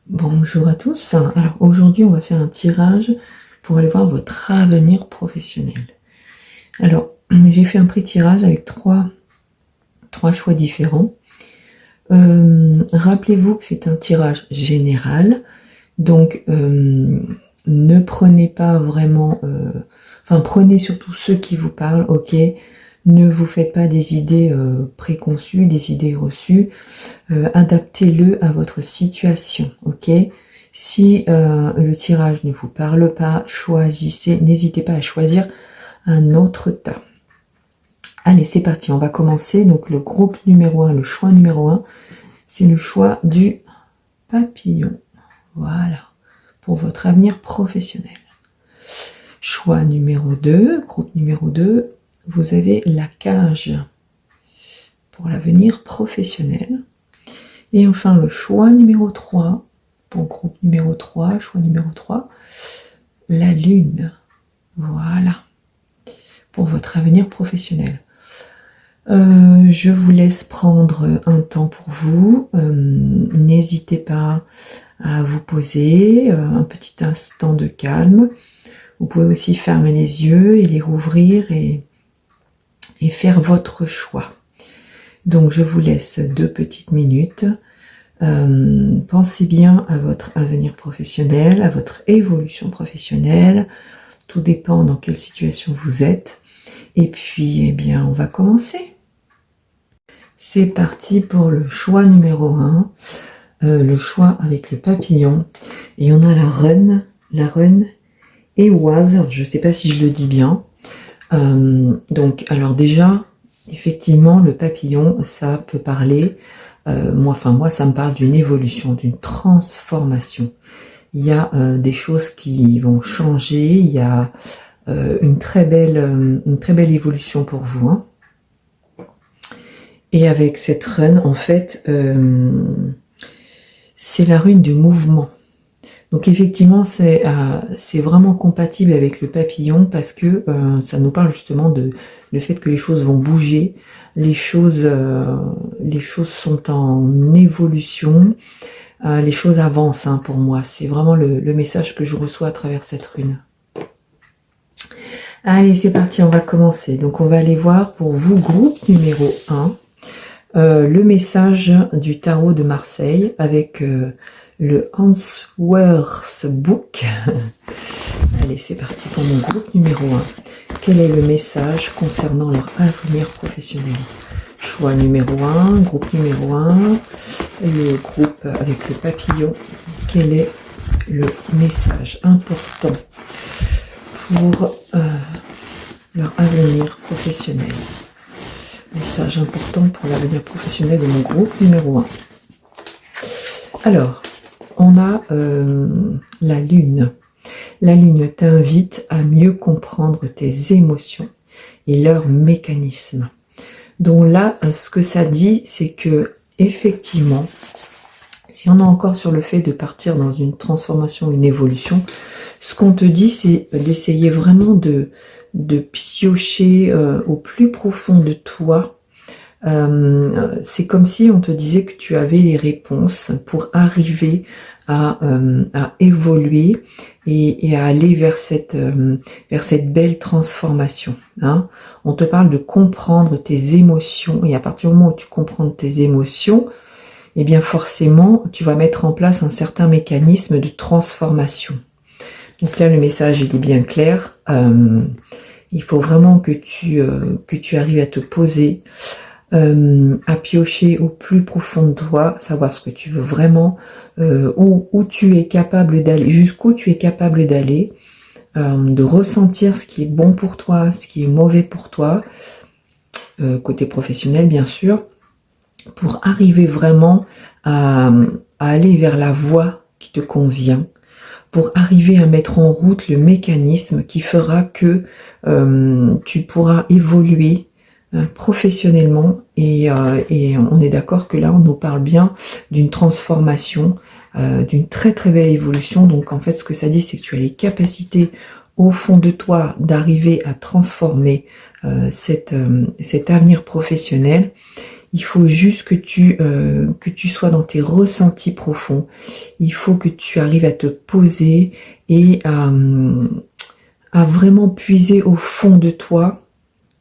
Bonjour à tous. Alors aujourd'hui, on va faire un tirage pour aller voir votre avenir professionnel. Alors, j'ai fait un pré-tirage avec trois choix différents. Rappelez-vous que c'est un tirage général, donc ne prenez pas vraiment... prenez surtout ceux qui vous parlent, ok. Ne vous faites pas des idées préconçues, des idées reçues. Adaptez-le à votre situation, ok. Si le tirage ne vous parle pas, choisissez, n'hésitez pas à choisir un autre tas. Allez, c'est parti, on va commencer. Donc le groupe numéro 1, le choix numéro 1, c'est le choix du papillon. Voilà, pour votre avenir professionnel. Choix numéro 2, groupe numéro 2, vous avez la cage pour l'avenir professionnel. Et enfin, le choix numéro 3, pour groupe numéro 3, choix numéro 3, la lune. Voilà, pour votre avenir professionnel. Je vous laisse prendre un temps pour vous. N'hésitez pas à vous poser, un petit instant de calme. Vous pouvez aussi fermer les yeux et les rouvrir et faire votre choix. Donc je vous laisse 2 petites minutes. Pensez bien à votre avenir professionnel, à votre évolution professionnelle. Tout dépend dans quelle situation vous êtes. Et puis, eh bien, on va commencer. C'est parti pour le choix numéro 1. Le choix avec le papillon. Et on a la reine et oise. Je ne sais pas si je le dis bien. Donc, alors déjà, effectivement, le papillon, ça peut parler... moi, ça me parle d'une évolution, d'une transformation. Il y a des choses qui vont changer. Il y a une très belle évolution pour vous. Hein. Et avec cette rune, en fait, c'est la rune du mouvement. Donc effectivement, c'est vraiment compatible avec le papillon parce que ça nous parle justement de le fait que les choses vont bouger, les choses sont en évolution, les choses avancent hein, pour moi. C'est vraiment le message que je reçois à travers cette rune. Allez, c'est parti, on va commencer. Donc on va aller voir pour vous, groupe numéro 1, le message du tarot de Marseille avec... le Answers Book. Allez, c'est parti pour mon groupe numéro 1. Quel est le message concernant leur avenir professionnel? Choix numéro 1, groupe numéro 1, le groupe avec le papillon. Quel est le message important pour leur avenir professionnel? Message important pour l'avenir professionnel de mon groupe numéro 1. Alors, on a la lune. La lune t'invite à mieux comprendre tes émotions et leurs mécanismes. Donc là, ce que ça dit, c'est que effectivement, si on est encore sur le fait de partir dans une transformation, une évolution, ce qu'on te dit, c'est d'essayer vraiment de piocher au plus profond de toi. C'est comme si on te disait que tu avais les réponses pour arriver à évoluer et à aller vers cette belle transformation. Hein. On te parle de comprendre tes émotions et à partir du moment où tu comprends tes émotions, eh bien forcément tu vas mettre en place un certain mécanisme de transformation. Donc là le message il est bien clair. Il faut vraiment que tu arrives à te poser, à piocher au plus profond de toi, savoir ce que tu veux vraiment, où tu es capable d'aller, jusqu'où tu es capable d'aller, de ressentir ce qui est bon pour toi, ce qui est mauvais pour toi, côté professionnel bien sûr, pour arriver vraiment à aller vers la voie qui te convient, pour arriver à mettre en route le mécanisme qui fera que tu pourras évoluer professionnellement et on est d'accord que là on nous parle bien d'une transformation, d'une très très belle évolution. Donc en fait ce que ça dit c'est que tu as les capacités au fond de toi d'arriver à transformer cet avenir professionnel. Il faut juste que tu sois dans tes ressentis profonds. Il faut que tu arrives à te poser et à vraiment puiser au fond de toi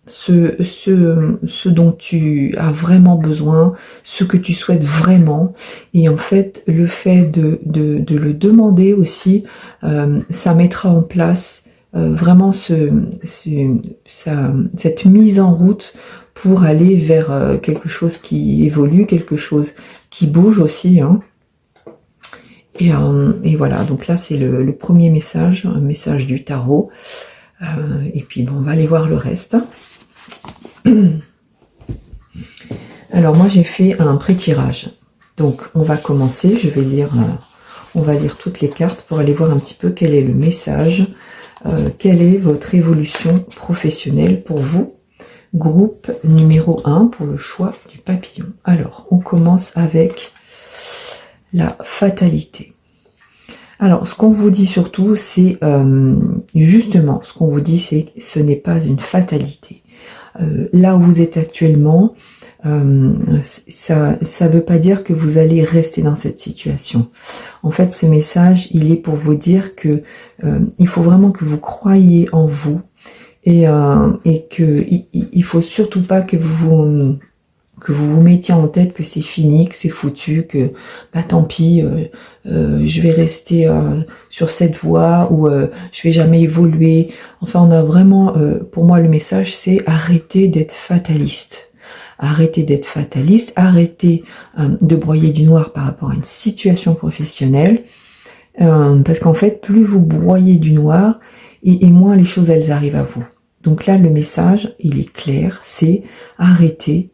ce dont tu as vraiment besoin, ce que tu souhaites vraiment. Et en fait, le fait de le demander aussi, ça mettra en place vraiment cette mise en route pour aller vers quelque chose qui évolue, quelque chose qui bouge aussi, hein. Et voilà, donc là c'est le premier message, un message du tarot. Et puis bon, on va aller voir le reste. Alors moi j'ai fait un pré-tirage. Donc on va commencer, on va lire toutes les cartes pour aller voir un petit peu quel est le message, quelle est votre évolution professionnelle pour vous. Groupe numéro 1 pour le choix du papillon. Alors on commence avec la fatalité. Alors, ce qu'on vous dit surtout, c'est justement, ce qu'on vous dit, c'est que ce n'est pas une fatalité. Là où vous êtes actuellement, ça veut pas dire que vous allez rester dans cette situation. En fait, ce message, il est pour vous dire que il faut vraiment que vous croyiez en vous et que il faut surtout pas que vous vous mettiez en tête que c'est fini, que c'est foutu, que bah tant pis, je vais rester sur cette voie ou je vais jamais évoluer. Enfin, on a vraiment, pour moi, le message, c'est arrêtez d'être fataliste. Arrêtez d'être fataliste, arrêtez de broyer du noir par rapport à une situation professionnelle, parce qu'en fait, plus vous broyez du noir, et moins les choses, elles arrivent à vous. Donc là, le message, il est clair, c'est arrêtez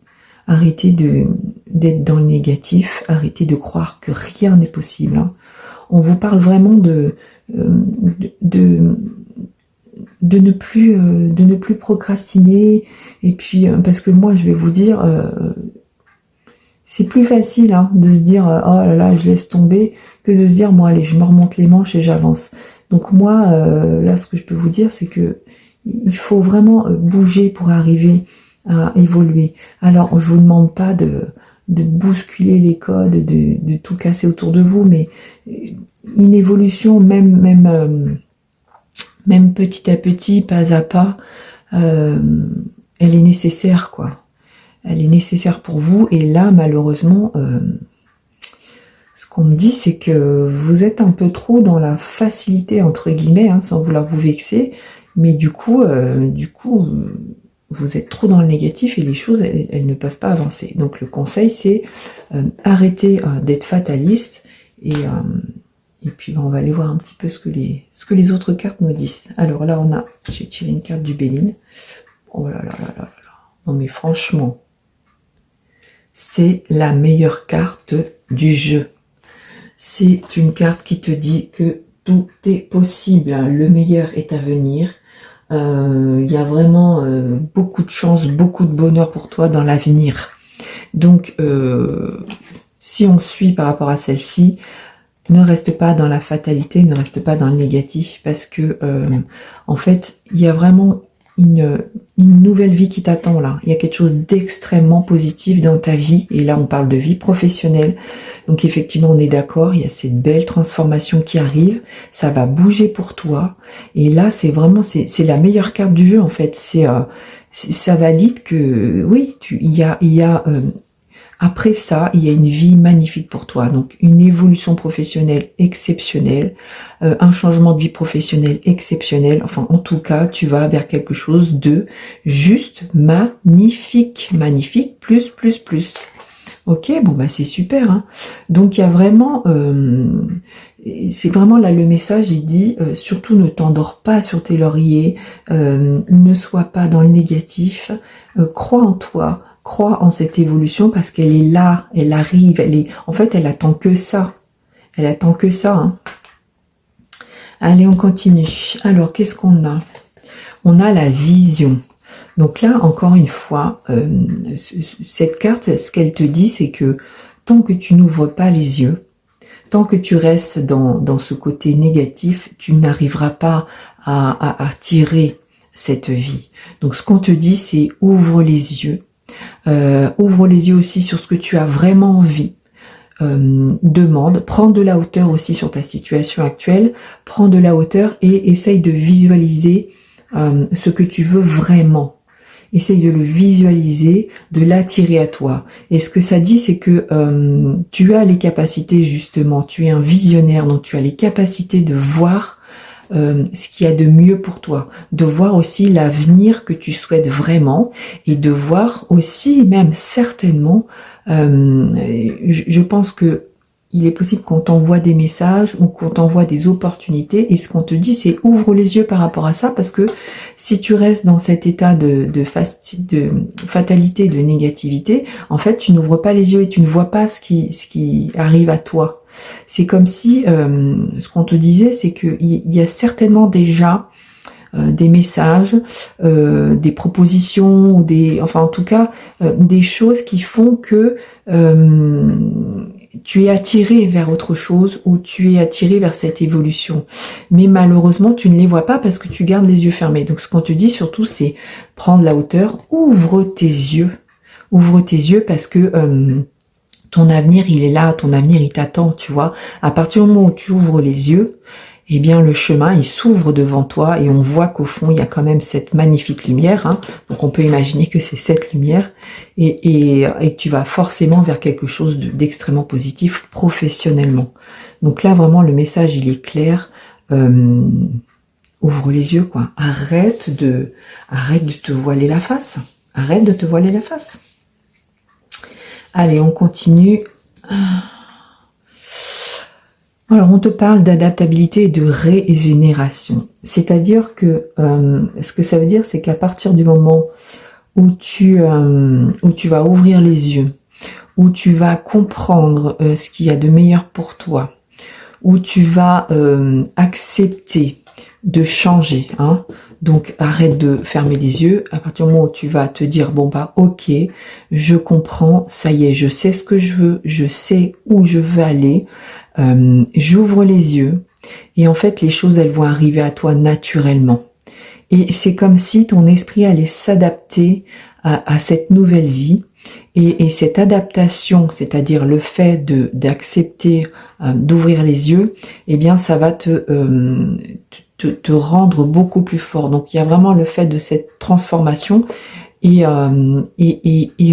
d'être dans le négatif, arrêtez de croire que rien n'est possible. Hein. On vous parle vraiment de ne plus procrastiner. Et puis, parce que moi, je vais vous dire, c'est plus facile hein, de se dire, oh là là, je laisse tomber, que de se dire, moi, allez, je me remonte les manches et j'avance. Donc moi, là, ce que je peux vous dire, c'est que il faut vraiment bouger pour arriver à évoluer. Alors, je vous demande pas de bousculer les codes, de tout casser autour de vous, mais une évolution, même petit à petit, pas à pas, elle est nécessaire, quoi. Elle est nécessaire pour vous. Et là, malheureusement, ce qu'on me dit, c'est que vous êtes un peu trop dans la facilité, entre guillemets, hein, sans vouloir vous vexer, mais du coup, vous êtes trop dans le négatif et les choses, elles ne peuvent pas avancer. Donc le conseil, c'est arrêtez d'être fataliste et puis on va aller voir un petit peu ce que les autres cartes nous disent. Alors là, j'ai tiré une carte du Béline. Oh là là là là là. Non mais franchement, c'est la meilleure carte du jeu. C'est une carte qui te dit que tout est possible. Le meilleur est à venir. Il y a vraiment beaucoup de chance, beaucoup de bonheur pour toi dans l'avenir. Donc, si on suit par rapport à celle-ci, ne reste pas dans la fatalité, ne reste pas dans le négatif, parce que en fait, il y a vraiment une nouvelle vie qui t'attend là. Il y a quelque chose d'extrêmement positif dans ta vie, et là on parle de vie professionnelle. Donc effectivement, on est d'accord, il y a cette belle transformation qui arrive, ça va bouger pour toi, et là c'est vraiment, c'est la meilleure carte du jeu en fait. Ça valide que oui, après ça, il y a une vie magnifique pour toi. Donc, une évolution professionnelle exceptionnelle, un changement de vie professionnelle exceptionnel. Enfin, en tout cas, tu vas vers quelque chose de juste magnifique. Magnifique, plus. Ok, bon, bah c'est super. Hein. Donc, il y a vraiment... c'est vraiment là le message, il dit, surtout ne t'endors pas sur tes lauriers, ne sois pas dans le négatif, crois en toi. Crois en cette évolution parce qu'elle est là, elle arrive, en fait, elle attend que ça. Elle attend que ça. Hein. Allez, on continue. Alors, qu'est-ce qu'on a? On a la vision. Donc là, encore une fois, cette carte, ce qu'elle te dit, c'est que tant que tu n'ouvres pas les yeux, tant que tu restes dans ce côté négatif, tu n'arriveras pas à tirer cette vie. Donc, ce qu'on te dit, c'est ouvre les yeux. Ouvre les yeux aussi sur ce que tu as vraiment envie. Demande, prends de la hauteur aussi sur ta situation actuelle, prends de la hauteur et essaye de visualiser ce que tu veux vraiment. Essaye de le visualiser, de l'attirer à toi. Et ce que ça dit, c'est que tu as les capacités justement, tu es un visionnaire, donc tu as les capacités de voir ce qu'il y a de mieux pour toi, de voir aussi l'avenir que tu souhaites vraiment et de voir aussi même certainement, je pense que il est possible qu'on t'envoie des messages ou qu'on t'envoie des opportunités et ce qu'on te dit c'est ouvre les yeux par rapport à ça parce que si tu restes dans cet état de fatalité, de négativité, en fait tu n'ouvres pas les yeux et tu ne vois pas ce qui arrive à toi. C'est comme si, ce qu'on te disait c'est qu'il y a certainement déjà des messages, des propositions ou enfin en tout cas des choses qui font que tu es attiré vers autre chose ou tu es attiré vers cette évolution. Mais malheureusement, tu ne les vois pas parce que tu gardes les yeux fermés. Donc ce qu'on te dit surtout, c'est prendre la hauteur, ouvre tes yeux. Ouvre tes yeux parce que ton avenir, il est là, ton avenir, il t'attend, tu vois. À partir du moment où tu ouvres les yeux, eh bien le chemin il s'ouvre devant toi et on voit qu'au fond il y a quand même cette magnifique lumière, hein. Donc on peut imaginer que c'est cette lumière et que tu vas forcément vers quelque chose d'extrêmement positif professionnellement. Donc là vraiment le message il est clair, ouvre les yeux quoi, arrête de te voiler la face, arrête de te voiler la face. Allez on continue. Alors, on te parle d'adaptabilité et de régénération. C'est-à-dire que ce que ça veut dire, c'est qu'à partir du moment où tu vas ouvrir les yeux, où tu vas comprendre ce qu'il y a de meilleur pour toi, où tu vas accepter de changer, hein. Donc arrête de fermer les yeux. À partir du moment où tu vas te dire bon bah ok, je comprends, ça y est, je sais ce que je veux, je sais où je veux aller. J'ouvre les yeux et en fait les choses elles vont arriver à toi naturellement et c'est comme si ton esprit allait s'adapter à cette nouvelle vie et cette adaptation, c'est-à-dire le fait d'accepter d'ouvrir les yeux, eh bien ça va te rendre beaucoup plus fort. Donc il y a vraiment le fait de cette transformation et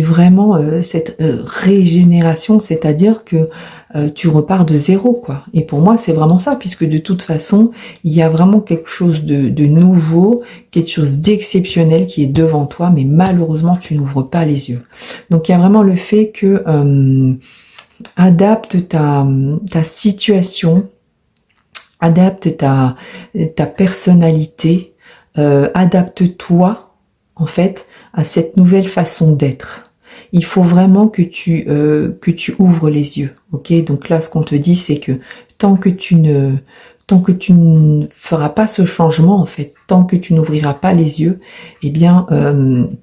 vraiment cette régénération, c'est-à-dire que tu repars de zéro quoi. Et pour moi c'est vraiment ça, puisque de toute façon il y a vraiment quelque chose de nouveau, quelque chose d'exceptionnel qui est devant toi, mais malheureusement tu n'ouvres pas les yeux. Donc il y a vraiment le fait que adapte ta situation, adapte ta personnalité, adapte-toi en fait à cette nouvelle façon d'être. Il faut vraiment que tu ouvres les yeux, ok? Donc là, ce qu'on te dit, c'est que tant que tu ne feras pas ce changement, en fait, tant que tu n'ouvriras pas les yeux, eh bien,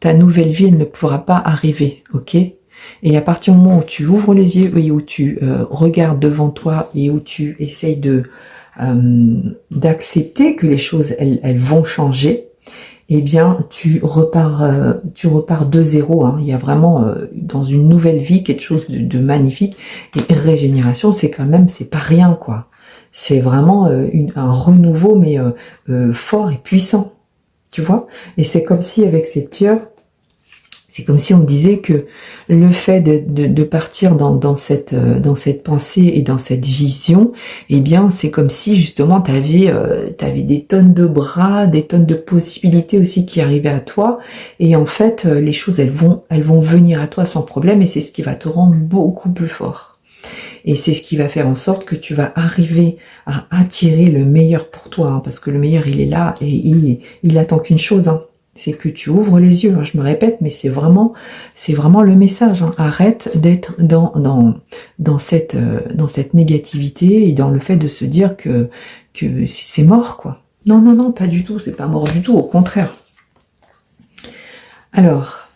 ta nouvelle vie, elle ne pourra pas arriver, ok? Et à partir du moment où tu ouvres les yeux et où tu regardes devant toi et où tu essayes d'accepter que les choses, elles vont changer, eh bien, tu repars de zéro, hein. Il y a vraiment dans une nouvelle vie quelque chose de magnifique. Et régénération, c'est quand même, c'est pas rien, quoi. C'est vraiment un renouveau, mais fort et puissant, tu vois. Et c'est comme si avec cette pierre, c'est comme si on disait que le fait de partir dans cette pensée et dans cette vision, eh bien, c'est comme si justement tu avais des tonnes de bras, des tonnes de possibilités aussi qui arrivaient à toi. Et en fait, les choses, elles vont venir à toi sans problème et c'est ce qui va te rendre beaucoup plus fort. Et c'est ce qui va faire en sorte que tu vas arriver à attirer le meilleur pour toi, hein, parce que le meilleur, il est là et il attend qu'une chose, hein. C'est que tu ouvres les yeux, hein, je me répète, mais c'est vraiment le message, hein. Arrête d'être dans cette négativité et dans le fait de se dire que c'est mort, quoi. Non, pas du tout, c'est pas mort du tout, au contraire. Alors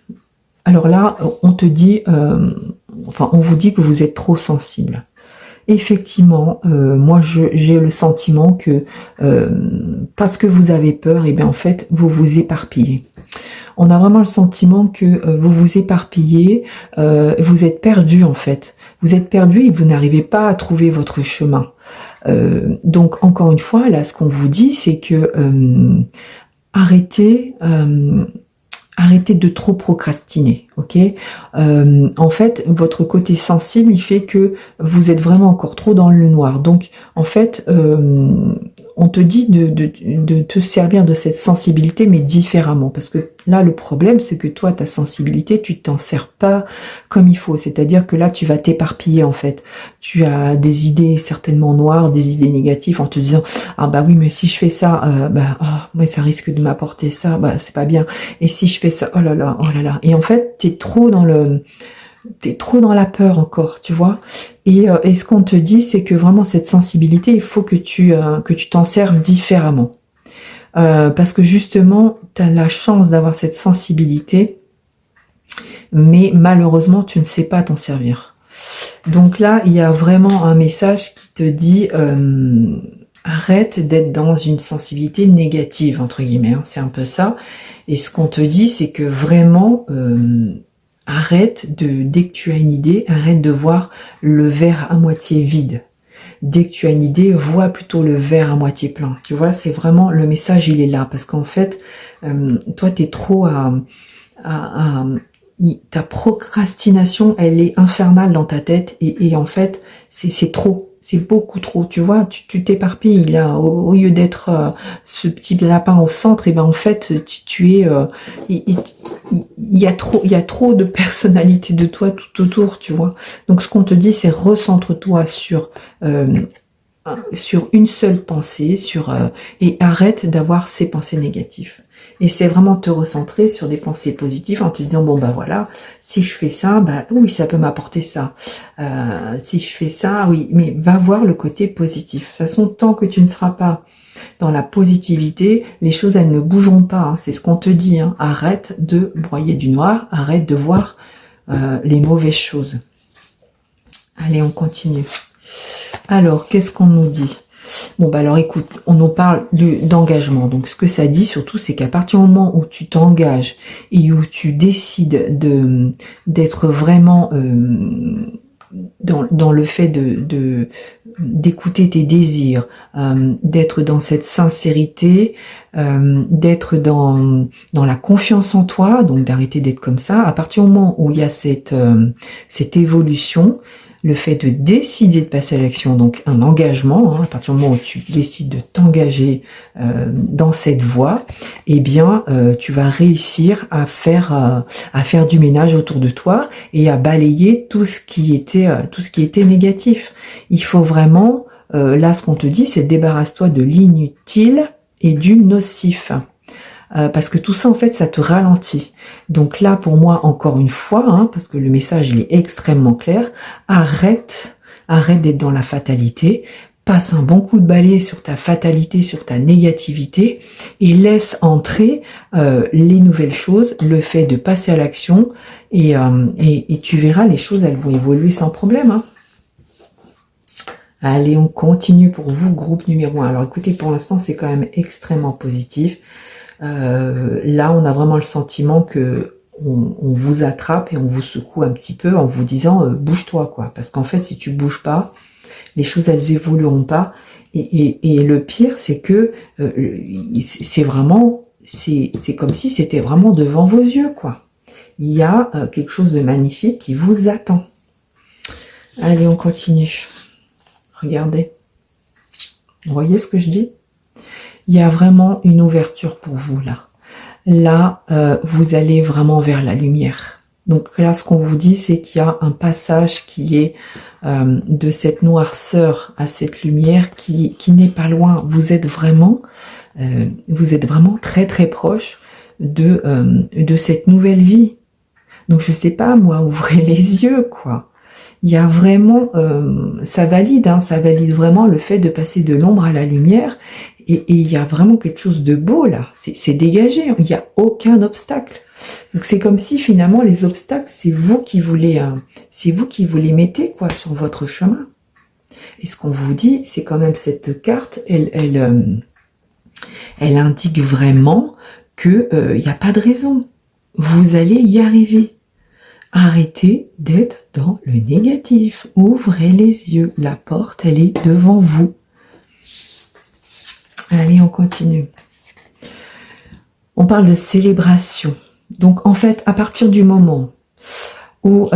là, on te dit, on vous dit que vous êtes trop sensible. effectivement, moi j'ai le sentiment que parce que vous avez peur, et bien en fait vous vous éparpillez. On a vraiment le sentiment que vous vous éparpillez, vous êtes perdu en fait. Vous êtes perdu et vous n'arrivez pas à trouver votre chemin. Donc encore une fois, là ce qu'on vous dit, c'est que arrêtez de trop procrastiner, ok. En fait, votre côté sensible, il fait que vous êtes vraiment encore trop dans le noir. Donc, en fait, on te dit de te servir de cette sensibilité, mais différemment. Parce que là, le problème, c'est que toi, ta sensibilité, tu t'en sers pas comme il faut. C'est-à-dire que là, tu vas t'éparpiller, en fait. Tu as des idées certainement noires, des idées négatives, en te disant « Ah bah oui, mais si je fais ça, mais ça risque de m'apporter ça, bah c'est pas bien. Et si je fais ça, oh là là, oh là là. » Et en fait, t'es trop dans la peur encore, tu vois. Et ce qu'on te dit, c'est que vraiment cette sensibilité, il faut que tu t'en serves différemment. Parce que justement, tu as la chance d'avoir cette sensibilité, mais malheureusement, tu ne sais pas t'en servir. Donc là, il y a vraiment un message qui te dit arrête d'être dans une sensibilité négative, entre guillemets, hein, c'est un peu ça. Et ce qu'on te dit, c'est que vraiment... arrête dès que tu as une idée, arrête de voir le verre à moitié vide. Dès que tu as une idée, vois plutôt le verre à moitié plein. Tu vois, c'est vraiment, le message, il est là. Parce qu'en fait, toi, tu es trop ta procrastination, elle est infernale dans ta tête. Et en fait, c'est trop. C'est beaucoup trop, tu vois, tu t'éparpilles là, au lieu d'être ce petit lapin au centre, et ben en fait, tu es, il y a trop de personnalité de toi tout autour, tu vois. Donc ce qu'on te dit, c'est recentre-toi sur une seule pensée, et arrête d'avoir ces pensées négatives. Et c'est vraiment te recentrer sur des pensées positives en te disant, bon bah voilà, si je fais ça, bah oui, ça peut m'apporter ça. Si je fais ça, oui, mais va voir le côté positif. De toute façon, tant que tu ne seras pas dans la positivité, les choses, elles ne bougeront pas. Hein. C'est ce qu'on te dit. Hein. Arrête de broyer du noir, arrête de voir les mauvaises choses. Allez, on continue. Alors, qu'est-ce qu'on nous dit ? Bon, bah alors écoute, on nous parle d'engagement. Donc, ce que ça dit surtout, c'est qu'à partir du moment où tu t'engages et où tu décides d'être vraiment dans le fait d'écouter tes désirs, d'être dans cette sincérité, d'être dans la confiance en toi, donc d'arrêter d'être comme ça. À partir du moment où il y a cette évolution, le fait de décider de passer à l'action, donc un engagement, hein, à partir du moment où tu décides de t'engager dans cette voie, eh bien, tu vas réussir à faire du ménage autour de toi et à balayer tout ce qui était négatif. Il faut vraiment, là, ce qu'on te dit, c'est débarrasse-toi de l'inutile et du nocif. Parce que tout ça, en fait, ça te ralentit. Donc là, pour moi, encore une fois, hein, parce que le message, il est extrêmement clair, arrête d'être dans la fatalité, passe un bon coup de balai sur ta fatalité, sur ta négativité, et laisse entrer les nouvelles choses, le fait de passer à l'action, et tu verras, les choses, elles vont évoluer sans problème. Hein. Allez, on continue pour vous, groupe numéro 1. Alors écoutez, pour l'instant, c'est quand même extrêmement positif. Là, on a vraiment le sentiment que on vous attrape et on vous secoue un petit peu en vous disant bouge-toi, quoi. Parce qu'en fait, si tu bouges pas, les choses, elles évolueront pas. Et le pire, c'est que c'est comme si c'était vraiment devant vos yeux, quoi. Il y a quelque chose de magnifique qui vous attend. Allez, on continue. Regardez. Vous voyez ce que je dis ? Il y a vraiment une ouverture pour vous, là. Là, vous allez vraiment vers la lumière. Donc là, ce qu'on vous dit, c'est qu'il y a un passage qui est de cette noirceur à cette lumière qui n'est pas loin. Vous êtes vraiment très très proche de cette nouvelle vie. Donc je sais pas, moi, ouvrez les yeux, quoi. Il y a vraiment, ça valide vraiment le fait de passer de l'ombre à la lumière. Et il y a vraiment quelque chose de beau là, c'est dégagé, il n'y a aucun obstacle. Donc c'est comme si finalement les obstacles, c'est vous qui vous les mettez quoi sur votre chemin. Et ce qu'on vous dit, c'est quand même cette carte, elle indique vraiment que il n'y a pas de raison. Vous allez y arriver. Arrêtez d'être dans le négatif. Ouvrez les yeux. La porte, elle est devant vous. Allez, on continue. On parle de célébration. Donc, en fait, à partir du moment où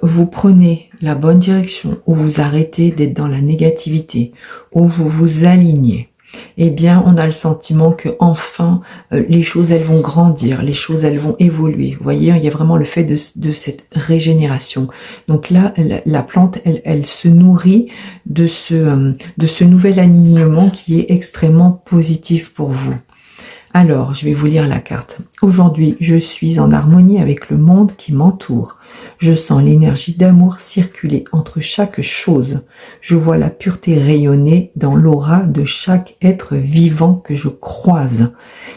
vous prenez la bonne direction, où vous arrêtez d'être dans la négativité, où vous vous alignez, eh bien, on a le sentiment que enfin les choses, elles vont grandir, les choses, elles vont évoluer. Vous voyez, il y a vraiment le fait de cette régénération. Donc là, la plante, elle se nourrit de ce nouvel alignement qui est extrêmement positif pour vous. Alors, je vais vous lire la carte. Aujourd'hui, je suis en harmonie avec le monde qui m'entoure. Je sens l'énergie d'amour circuler entre chaque chose. Je vois la pureté rayonner dans l'aura de chaque être vivant que je croise.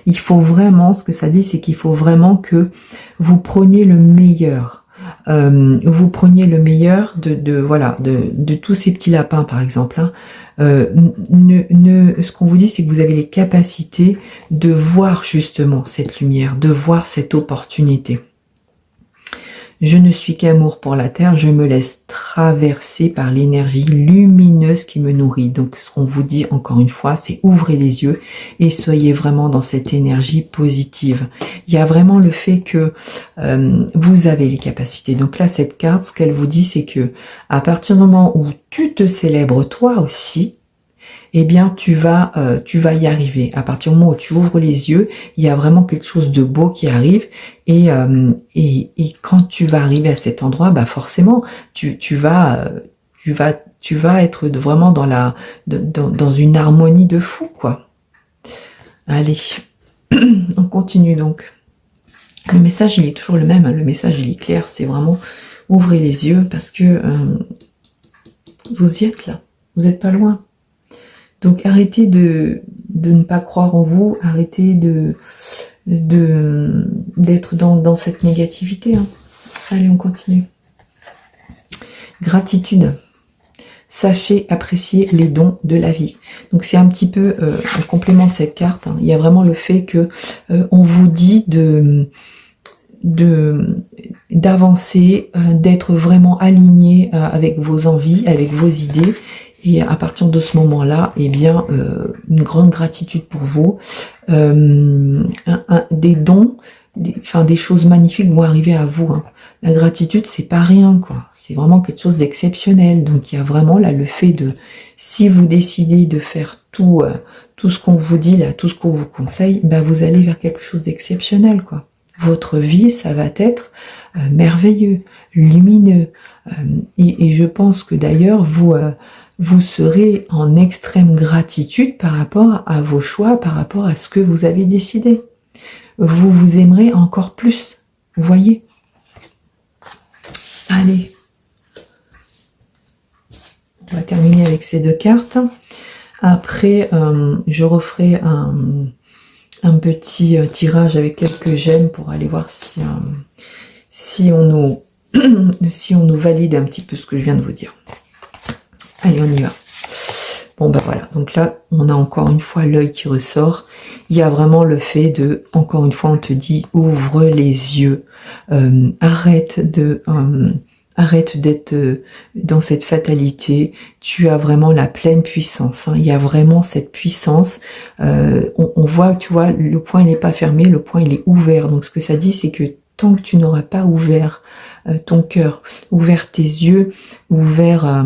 Il faut vraiment, ce que ça dit, c'est qu'il faut vraiment que vous preniez le meilleur. Vous preniez le meilleur de tous ces petits lapins, par exemple. Hein. Ce qu'on vous dit, c'est que vous avez les capacités de voir justement cette lumière, de voir cette opportunité. Je ne suis qu'amour pour la terre, je me laisse traverser par l'énergie lumineuse qui me nourrit. Donc ce qu'on vous dit encore une fois, c'est ouvrez les yeux et soyez vraiment dans cette énergie positive. Il y a vraiment le fait que vous avez les capacités. Donc là, cette carte, ce qu'elle vous dit, c'est que à partir du moment où tu te célèbres toi aussi, eh bien, tu vas y arriver. À partir du moment où tu ouvres les yeux, il y a vraiment quelque chose de beau qui arrive. Et quand tu vas arriver à cet endroit, bah forcément, tu vas être vraiment dans une harmonie de fou, quoi. Allez, on continue donc. Le message, il est toujours le même. Hein. Le message, il est clair. C'est vraiment ouvrez les yeux parce que vous y êtes là. Vous n'êtes pas loin. Donc arrêtez de ne pas croire en vous, arrêtez d'être dans cette négativité. Hein. Allez, on continue. Gratitude. Sachez apprécier les dons de la vie. Donc c'est un petit peu un complément de cette carte. Hein. Il y a vraiment le fait que on vous dit d'avancer, d'être vraiment aligné avec vos envies, avec vos idées. Et à partir de ce moment-là, eh bien, une grande gratitude pour vous. Des dons, des choses magnifiques vont arriver à vous. Hein. La gratitude, c'est pas rien, quoi. C'est vraiment quelque chose d'exceptionnel. Donc, il y a vraiment là le fait de, si vous décidez de faire tout ce qu'on vous dit là, tout ce qu'on vous conseille, ben vous allez vers quelque chose d'exceptionnel, quoi. Votre vie, ça va être merveilleux, lumineux. Et je pense que d'ailleurs, vous serez en extrême gratitude par rapport à vos choix, par rapport à ce que vous avez décidé. Vous vous aimerez encore plus, vous voyez. Allez, on va terminer avec ces deux cartes. Après, je referai un petit tirage avec quelques gemmes pour aller voir si on nous valide un petit peu ce que je viens de vous dire. Allez, on y va. Bon, ben voilà. Donc là, on a encore une fois l'œil qui ressort. Il y a vraiment le fait de, encore une fois, on te dit, ouvre les yeux. Arrête d'être dans cette fatalité. Tu as vraiment la pleine puissance. Hein. Il y a vraiment cette puissance. On voit, tu vois, le point, il n'est pas fermé. Le point, il est ouvert. Donc, ce que ça dit, c'est que tant que tu n'auras pas ouvert ton cœur, ouvert tes yeux, ouvert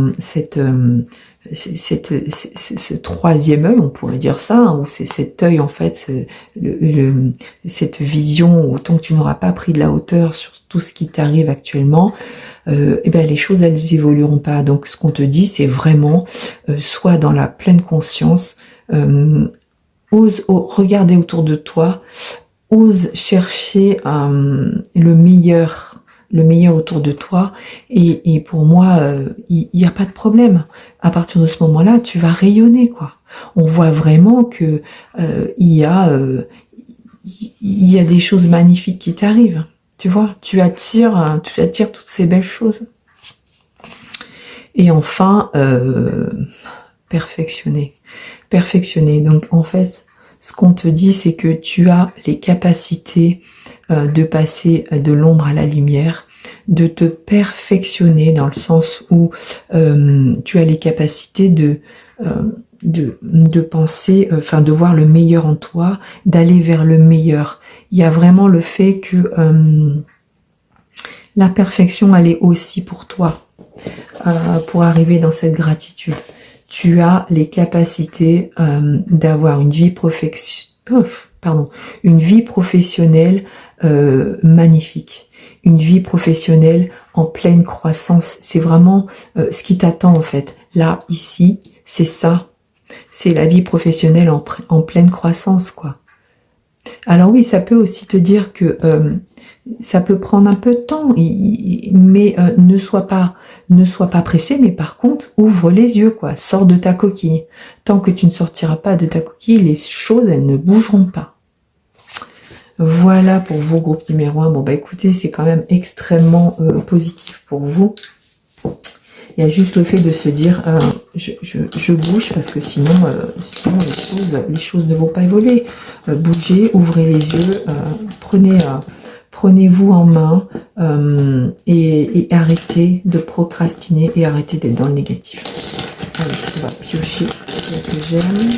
ce troisième œil, on pourrait dire ça, hein, ou c'est cet œil en fait, cette vision, autant que tu n'auras pas pris de la hauteur sur tout ce qui t'arrive actuellement, et ben les choses elles évolueront pas. Donc ce qu'on te dit, c'est vraiment sois dans la pleine conscience, ose regarder autour de toi, ose chercher le meilleur autour de toi, et pour moi il n'y a pas de problème. À partir de ce moment-là, tu vas rayonner, quoi. On voit vraiment que il y a des choses magnifiques qui t'arrivent. Tu vois, tu attires toutes ces belles choses. Et enfin, perfectionner. Perfectionner. Donc en fait, ce qu'on te dit, c'est que tu as les capacités de passer de l'ombre à la lumière, de te perfectionner dans le sens où tu as les capacités de penser, enfin de voir le meilleur en toi, d'aller vers le meilleur. Il y a vraiment le fait que la perfection, elle est aussi pour toi, pour arriver dans cette gratitude. Tu as les capacités d'avoir une vie une vie professionnelle magnifique, une vie professionnelle en pleine croissance. C'est vraiment ce qui t'attend en fait. Là, ici, c'est ça. C'est la vie professionnelle en pleine croissance, quoi. Alors oui, ça peut aussi te dire que ça peut prendre un peu de temps, mais ne sois pas pressé, mais par contre, ouvre les yeux, quoi. Sors de ta coquille. Tant que tu ne sortiras pas de ta coquille, les choses, elles ne bougeront pas. Voilà pour vous, groupe numéro 1. Bon, bah écoutez, c'est quand même extrêmement positif pour vous. Il y a juste le fait de se dire, je bouge parce que sinon les choses ne vont pas évoluer. Bougez, ouvrez les yeux, prenez-vous en main et arrêtez de procrastiner et arrêtez d'être dans le négatif. Allez, on va piocher quelques gemmes.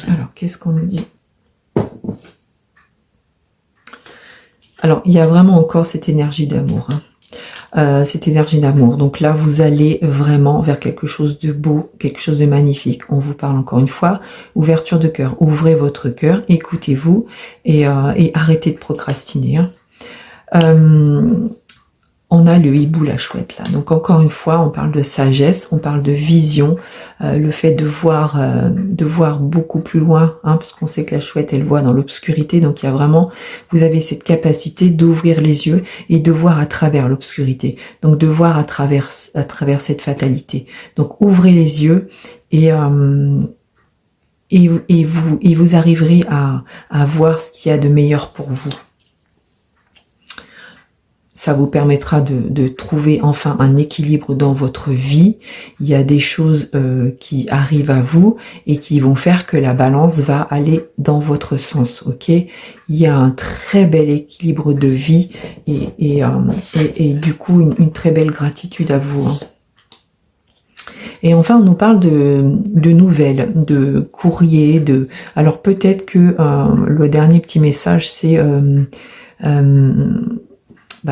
Alors, qu'est-ce qu'on nous dit? Alors, il y a vraiment encore cette énergie d'amour. Cette énergie d'amour. Donc là, vous allez vraiment vers quelque chose de beau, quelque chose de magnifique. On vous parle encore une fois, ouverture de cœur. Ouvrez votre cœur, écoutez-vous et arrêtez de procrastiner. On a le hibou, la chouette là. Donc encore une fois, on parle de sagesse, on parle de vision, le fait de voir beaucoup plus loin, hein, parce qu'on sait que la chouette, elle voit dans l'obscurité. Donc il y a vraiment, vous avez cette capacité d'ouvrir les yeux et de voir à travers l'obscurité. Donc de voir à travers cette fatalité. Donc ouvrez les yeux et vous arriverez à voir ce qu'il y a de meilleur pour vous. Ça vous permettra de trouver enfin un équilibre dans votre vie. Il y a des choses qui arrivent à vous et qui vont faire que la balance va aller dans votre sens, ok? Il y a un très bel équilibre de vie et du coup une très belle gratitude à vous. Hein. Et enfin, on nous parle de nouvelles, de courriers, alors peut-être que le dernier petit message, c'est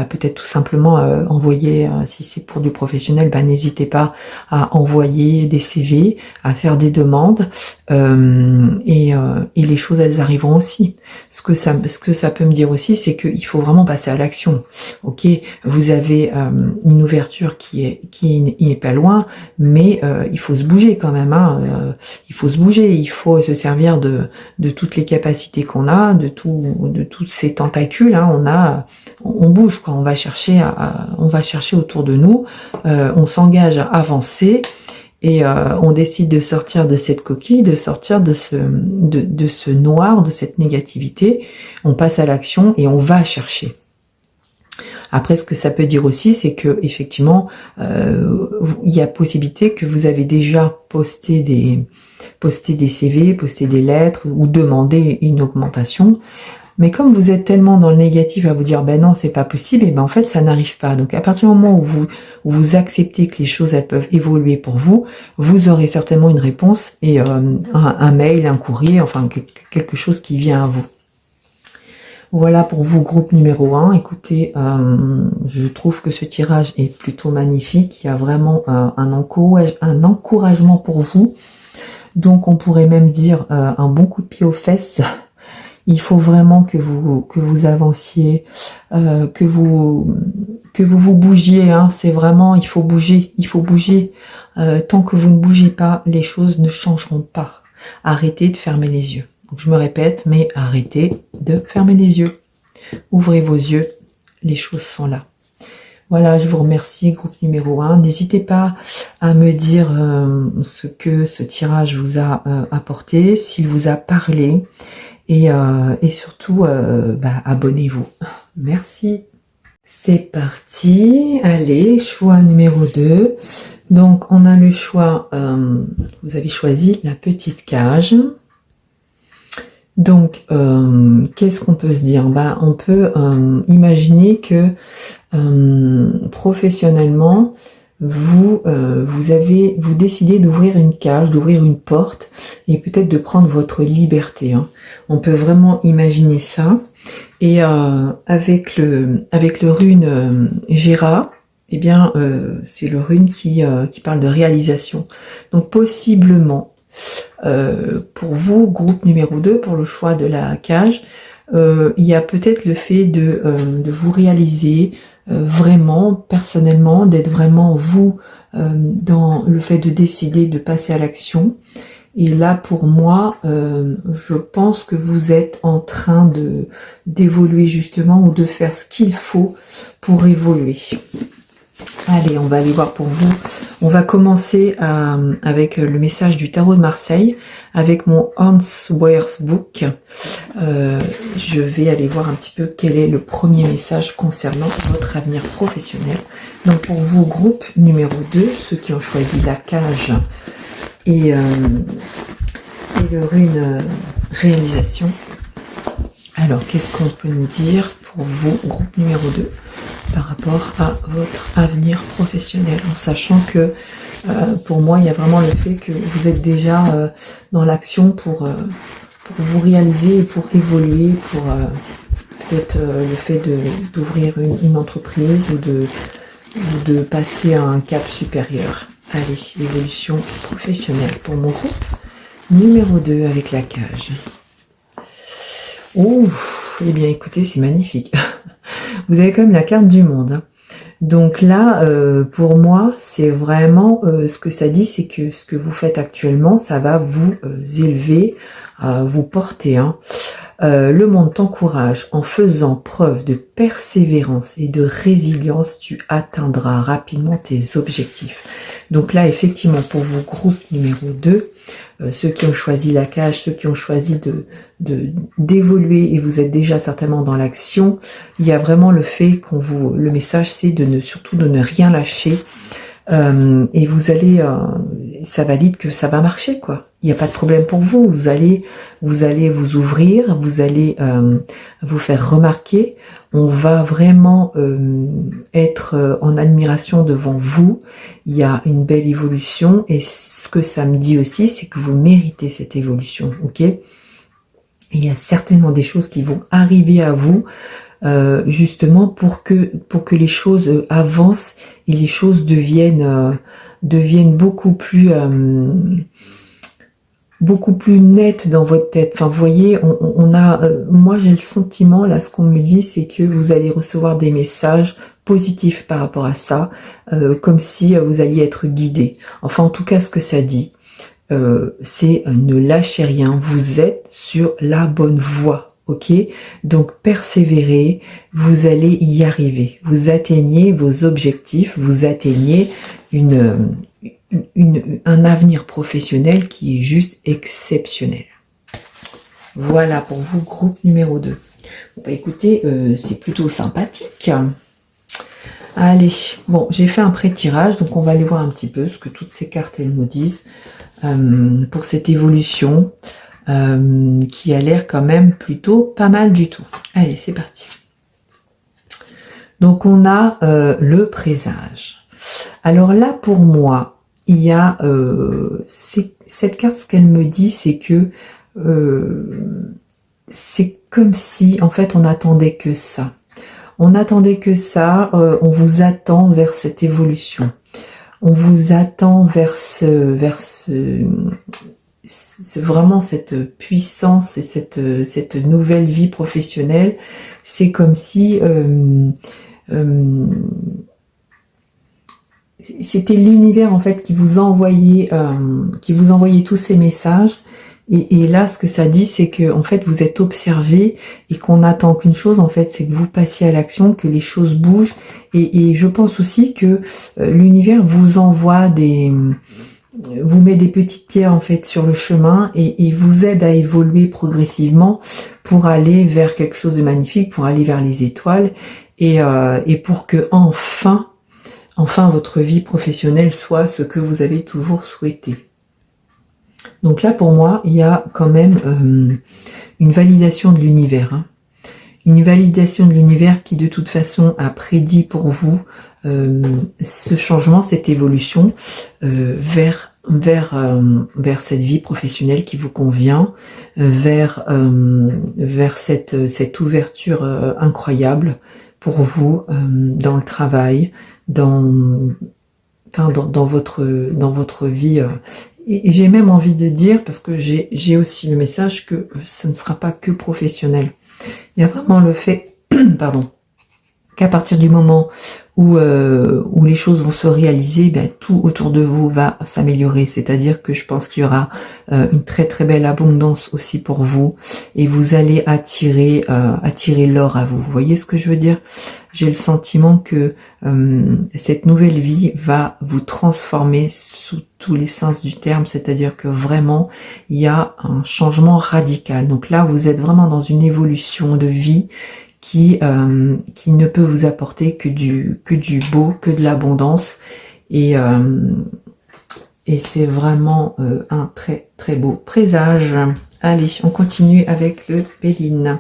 peut-être tout simplement envoyer, si c'est pour du professionnel, n'hésitez pas à envoyer des CV, à faire des demandes, et les choses, elles arriveront aussi. Ce que ça peut me dire aussi, c'est qu'il faut vraiment passer à l'action. Ok, vous avez une ouverture qui est pas loin, mais il faut se bouger quand même. Hein, il faut se bouger, il faut se servir de toutes les capacités qu'on a, de tous ces tentacules. Hein, on bouge. On va chercher autour de nous, on s'engage à avancer et on décide de sortir de cette coquille, de sortir de ce noir, de cette négativité. On passe à l'action et on va chercher. Après, ce que ça peut dire aussi, c'est que effectivement, il y a possibilité que vous avez déjà posté des CV, posté des lettres ou demandé une augmentation. Mais comme vous êtes tellement dans le négatif à vous dire ben non, c'est pas possible, et ben en fait ça n'arrive pas. Donc à partir du moment où vous acceptez que les choses elles peuvent évoluer pour vous, vous aurez certainement une réponse et un mail, un courrier, enfin quelque chose qui vient à vous. Voilà pour vous, groupe numéro 1. Écoutez, je trouve que ce tirage est plutôt magnifique. Il y a vraiment un encouragement pour vous. Donc on pourrait même dire un bon coup de pied aux fesses. Il faut vraiment que vous avanciez, que vous bougiez. Hein. C'est vraiment, il faut bouger. Tant que vous ne bougez pas, les choses ne changeront pas. Arrêtez de fermer les yeux. Donc je me répète, mais arrêtez de fermer les yeux. Ouvrez vos yeux, les choses sont là. Voilà, je vous remercie, groupe numéro 1. N'hésitez pas à me dire ce que ce tirage vous a apporté, s'il vous a parlé. Et surtout, abonnez-vous. Merci. C'est parti, allez, choix numéro 2. Donc on a le choix, vous avez choisi la petite cage. Donc qu'est-ce qu'on peut se dire? On peut imaginer que professionnellement, vous décidez d'ouvrir une cage, d'ouvrir une porte et peut-être de prendre votre liberté. Hein. On peut vraiment imaginer ça. Et avec le rune Gera, eh bien c'est le rune qui parle de réalisation. Donc possiblement pour vous, groupe numéro 2, pour le choix de la cage, il y a peut-être le fait de vous réaliser vraiment, personnellement, d'être vraiment vous dans le fait de décider de passer à l'action. Et là, pour moi, je pense que vous êtes en train d'évoluer justement ou de faire ce qu'il faut pour évoluer. Allez, on va aller voir pour vous. On va commencer avec le message du tarot de Marseille, avec mon Answers Book. Je vais aller voir un petit peu quel est le premier message concernant votre avenir professionnel. Donc pour vous, groupe numéro 2, ceux qui ont choisi la cage et le rune réalisation. Alors, qu'est-ce qu'on peut nous dire pour vous, groupe numéro 2, par rapport à votre avenir professionnel, en sachant que pour moi, il y a vraiment le fait que vous êtes déjà dans l'action pour vous réaliser et pour évoluer, pour peut-être le fait d'ouvrir une entreprise ou de passer à un cap supérieur. Allez, évolution professionnelle pour mon groupe numéro 2 avec la cage. Ouh, eh bien écoutez, c'est magnifique. Vous avez quand même la carte du monde. Hein. Donc là, pour moi, c'est vraiment ce que ça dit, c'est que ce que vous faites actuellement, ça va vous élever, vous porter. Hein. Le monde t'encourage. En faisant preuve de persévérance et de résilience, tu atteindras rapidement tes objectifs. Donc là, effectivement, pour vous, groupe numéro 2, ceux qui ont choisi la cage, ceux qui ont choisi d'évoluer et vous êtes déjà certainement dans l'action, il y a vraiment le fait le message c'est surtout de ne rien lâcher et vous allez, ça valide que ça va marcher quoi. Il n'y a pas de problème pour vous, vous allez vous ouvrir, vous allez vous faire remarquer. On va vraiment être en admiration devant vous. Il y a une belle évolution et ce que ça me dit aussi, c'est que vous méritez cette évolution, ok? Et il y a certainement des choses qui vont arriver à vous justement pour que les choses avancent et les choses deviennent beaucoup plus net dans votre tête. Enfin, vous voyez, moi j'ai le sentiment, là, ce qu'on me dit, c'est que vous allez recevoir des messages positifs par rapport à ça, comme si vous alliez être guidé. Enfin, en tout cas, ce que ça dit, c'est ne lâchez rien, vous êtes sur la bonne voie. Ok, donc persévérez, vous allez y arriver, vous atteignez vos objectifs, vous atteignez un avenir professionnel qui est juste exceptionnel. Voilà pour vous, groupe numéro 2. Bon, bah écoutez, c'est plutôt sympathique. Allez, bon, j'ai fait un pré-tirage, donc on va aller voir un petit peu ce que toutes ces cartes elles nous disent pour cette évolution qui a l'air quand même plutôt pas mal du tout. Allez, c'est parti. Donc on a le présage. Alors là, pour moi, il y a cette carte, ce qu'elle me dit, c'est que c'est comme si, en fait, on n'attendait que ça. On n'attendait que ça, on vous attend vers cette évolution. On vous attend vers c'est vraiment cette puissance et cette nouvelle vie professionnelle. C'est comme si c'était l'univers en fait qui vous envoyait tous ces messages. Et là, ce que ça dit, c'est que en fait, vous êtes observé et qu'on n'attend qu'une chose, en fait, c'est que vous passiez à l'action, que les choses bougent. Et je pense aussi que l'univers vous envoie vous met des petites pierres en fait sur le chemin et vous aide à évoluer progressivement pour aller vers quelque chose de magnifique, pour aller vers les étoiles. et pour que enfin votre vie professionnelle soit ce que vous avez toujours souhaité. Donc là, pour moi, il y a quand même une validation de l'univers. Hein. Une validation de l'univers qui, de toute façon, a prédit pour vous ce changement, cette évolution vers cette vie professionnelle qui vous convient, vers cette ouverture incroyable pour vous dans le travail, dans votre vie. Et j'ai même envie de dire, parce que j'ai aussi le message que ça ne sera pas que professionnel. Il y a vraiment le fait, pardon, qu'à partir du moment où les choses vont se réaliser, ben, tout autour de vous va s'améliorer. C'est-à-dire que je pense qu'il y aura une très très belle abondance aussi pour vous, et vous allez attirer l'or à vous. Vous voyez ce que je veux dire? J'ai le sentiment que cette nouvelle vie va vous transformer sous tous les sens du terme, c'est-à-dire que vraiment il y a un changement radical. Donc là, vous êtes vraiment dans une évolution de vie qui ne peut vous apporter que du beau, que de l'abondance, et c'est vraiment un très très beau présage. Allez, on continue avec le Béline.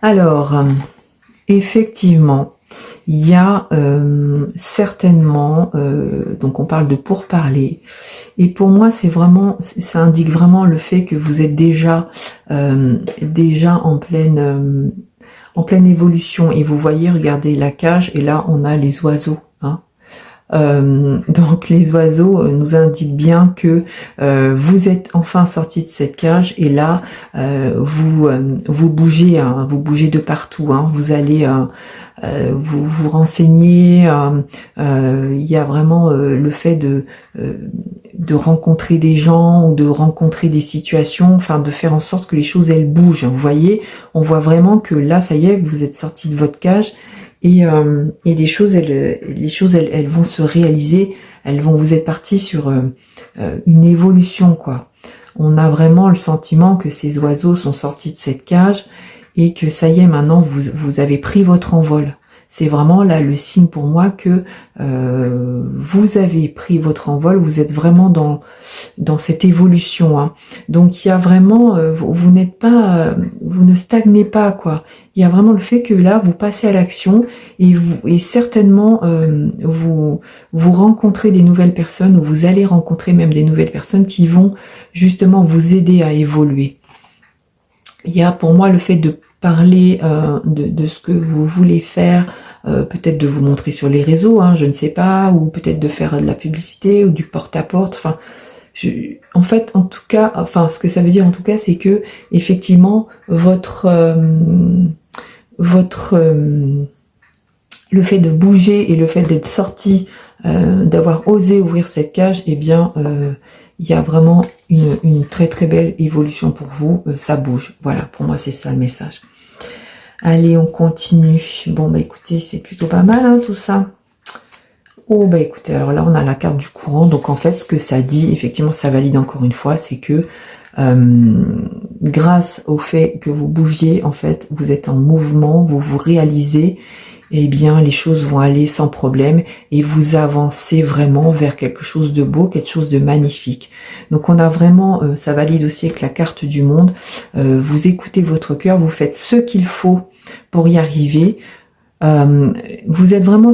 Alors, effectivement, il y a certainement, donc on parle de pourparler, et pour moi c'est vraiment, ça indique vraiment le fait que vous êtes déjà en pleine évolution. Et vous voyez, regardez la cage, et là on a les oiseaux. Hein. Donc les oiseaux nous indiquent bien que vous êtes enfin sorti de cette cage, et là vous bougez, hein, vous bougez de partout. Hein. Vous allez vous renseigner, il y a vraiment le fait de rencontrer des gens, ou de rencontrer des situations, enfin de faire en sorte que les choses elles bougent. Vous voyez, on voit vraiment que là ça y est, vous êtes sorti de votre cage, et les choses elles vont se réaliser, vous êtes parti sur une évolution, quoi. On a vraiment le sentiment que ces oiseaux sont sortis de cette cage, et que ça y est, maintenant vous avez pris votre envol. C'est vraiment là le signe pour moi que vous avez pris votre envol, vous êtes vraiment dans cette évolution. Hein. Donc il y a vraiment, vous n'êtes pas, vous ne stagnez pas, quoi. Il y a vraiment le fait que là vous passez à l'action, et certainement vous rencontrez des nouvelles personnes, ou vous allez rencontrer même des nouvelles personnes qui vont justement vous aider à évoluer. Il y a pour moi le fait de parler de ce que vous voulez faire, peut-être de vous montrer sur les réseaux, hein, je ne sais pas, ou peut-être de faire de la publicité ou du porte-à-porte. Enfin, en fait, en tout cas, enfin, ce que ça veut dire en tout cas, c'est que effectivement le fait de bouger et le fait d'être sorti, d'avoir osé ouvrir cette cage, eh bien il y a vraiment une très très belle évolution pour vous, ça bouge. Voilà, pour moi c'est ça le message. Allez, on continue. Bon bah écoutez, c'est plutôt pas mal, hein, tout ça. Oh bah écoutez, alors là on a la carte du courant, donc en fait ce que ça dit, effectivement ça valide encore une fois, c'est que grâce au fait que vous bougiez, en fait vous êtes en mouvement, vous vous réalisez, eh bien les choses vont aller sans problème, et vous avancez vraiment vers quelque chose de beau, quelque chose de magnifique. Donc on a vraiment, ça valide aussi avec la carte du monde, vous écoutez votre cœur, vous faites ce qu'il faut pour y arriver. Vous êtes vraiment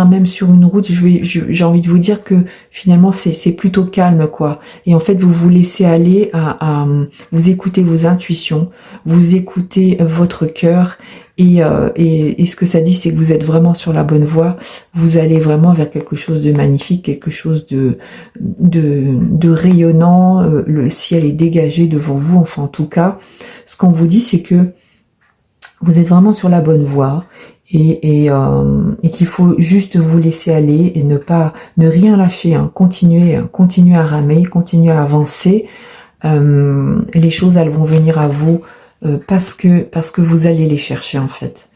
même sur une route, j'ai envie de vous dire que finalement c'est plutôt calme, quoi. Et en fait vous vous laissez aller vous écoutez vos intuitions, vous écoutez votre cœur, et ce que ça dit, c'est que vous êtes vraiment sur la bonne voie. Vous allez vraiment vers quelque chose de magnifique, quelque chose de rayonnant. Le ciel est dégagé devant vous. Enfin, en tout cas, ce qu'on vous dit, c'est que vous êtes vraiment sur la bonne voie, et qu'il faut juste vous laisser aller et ne rien lâcher. Hein. Continuez à ramer, continuez à avancer. Les choses, elles vont venir à vous. Parce que vous allez les chercher, en fait,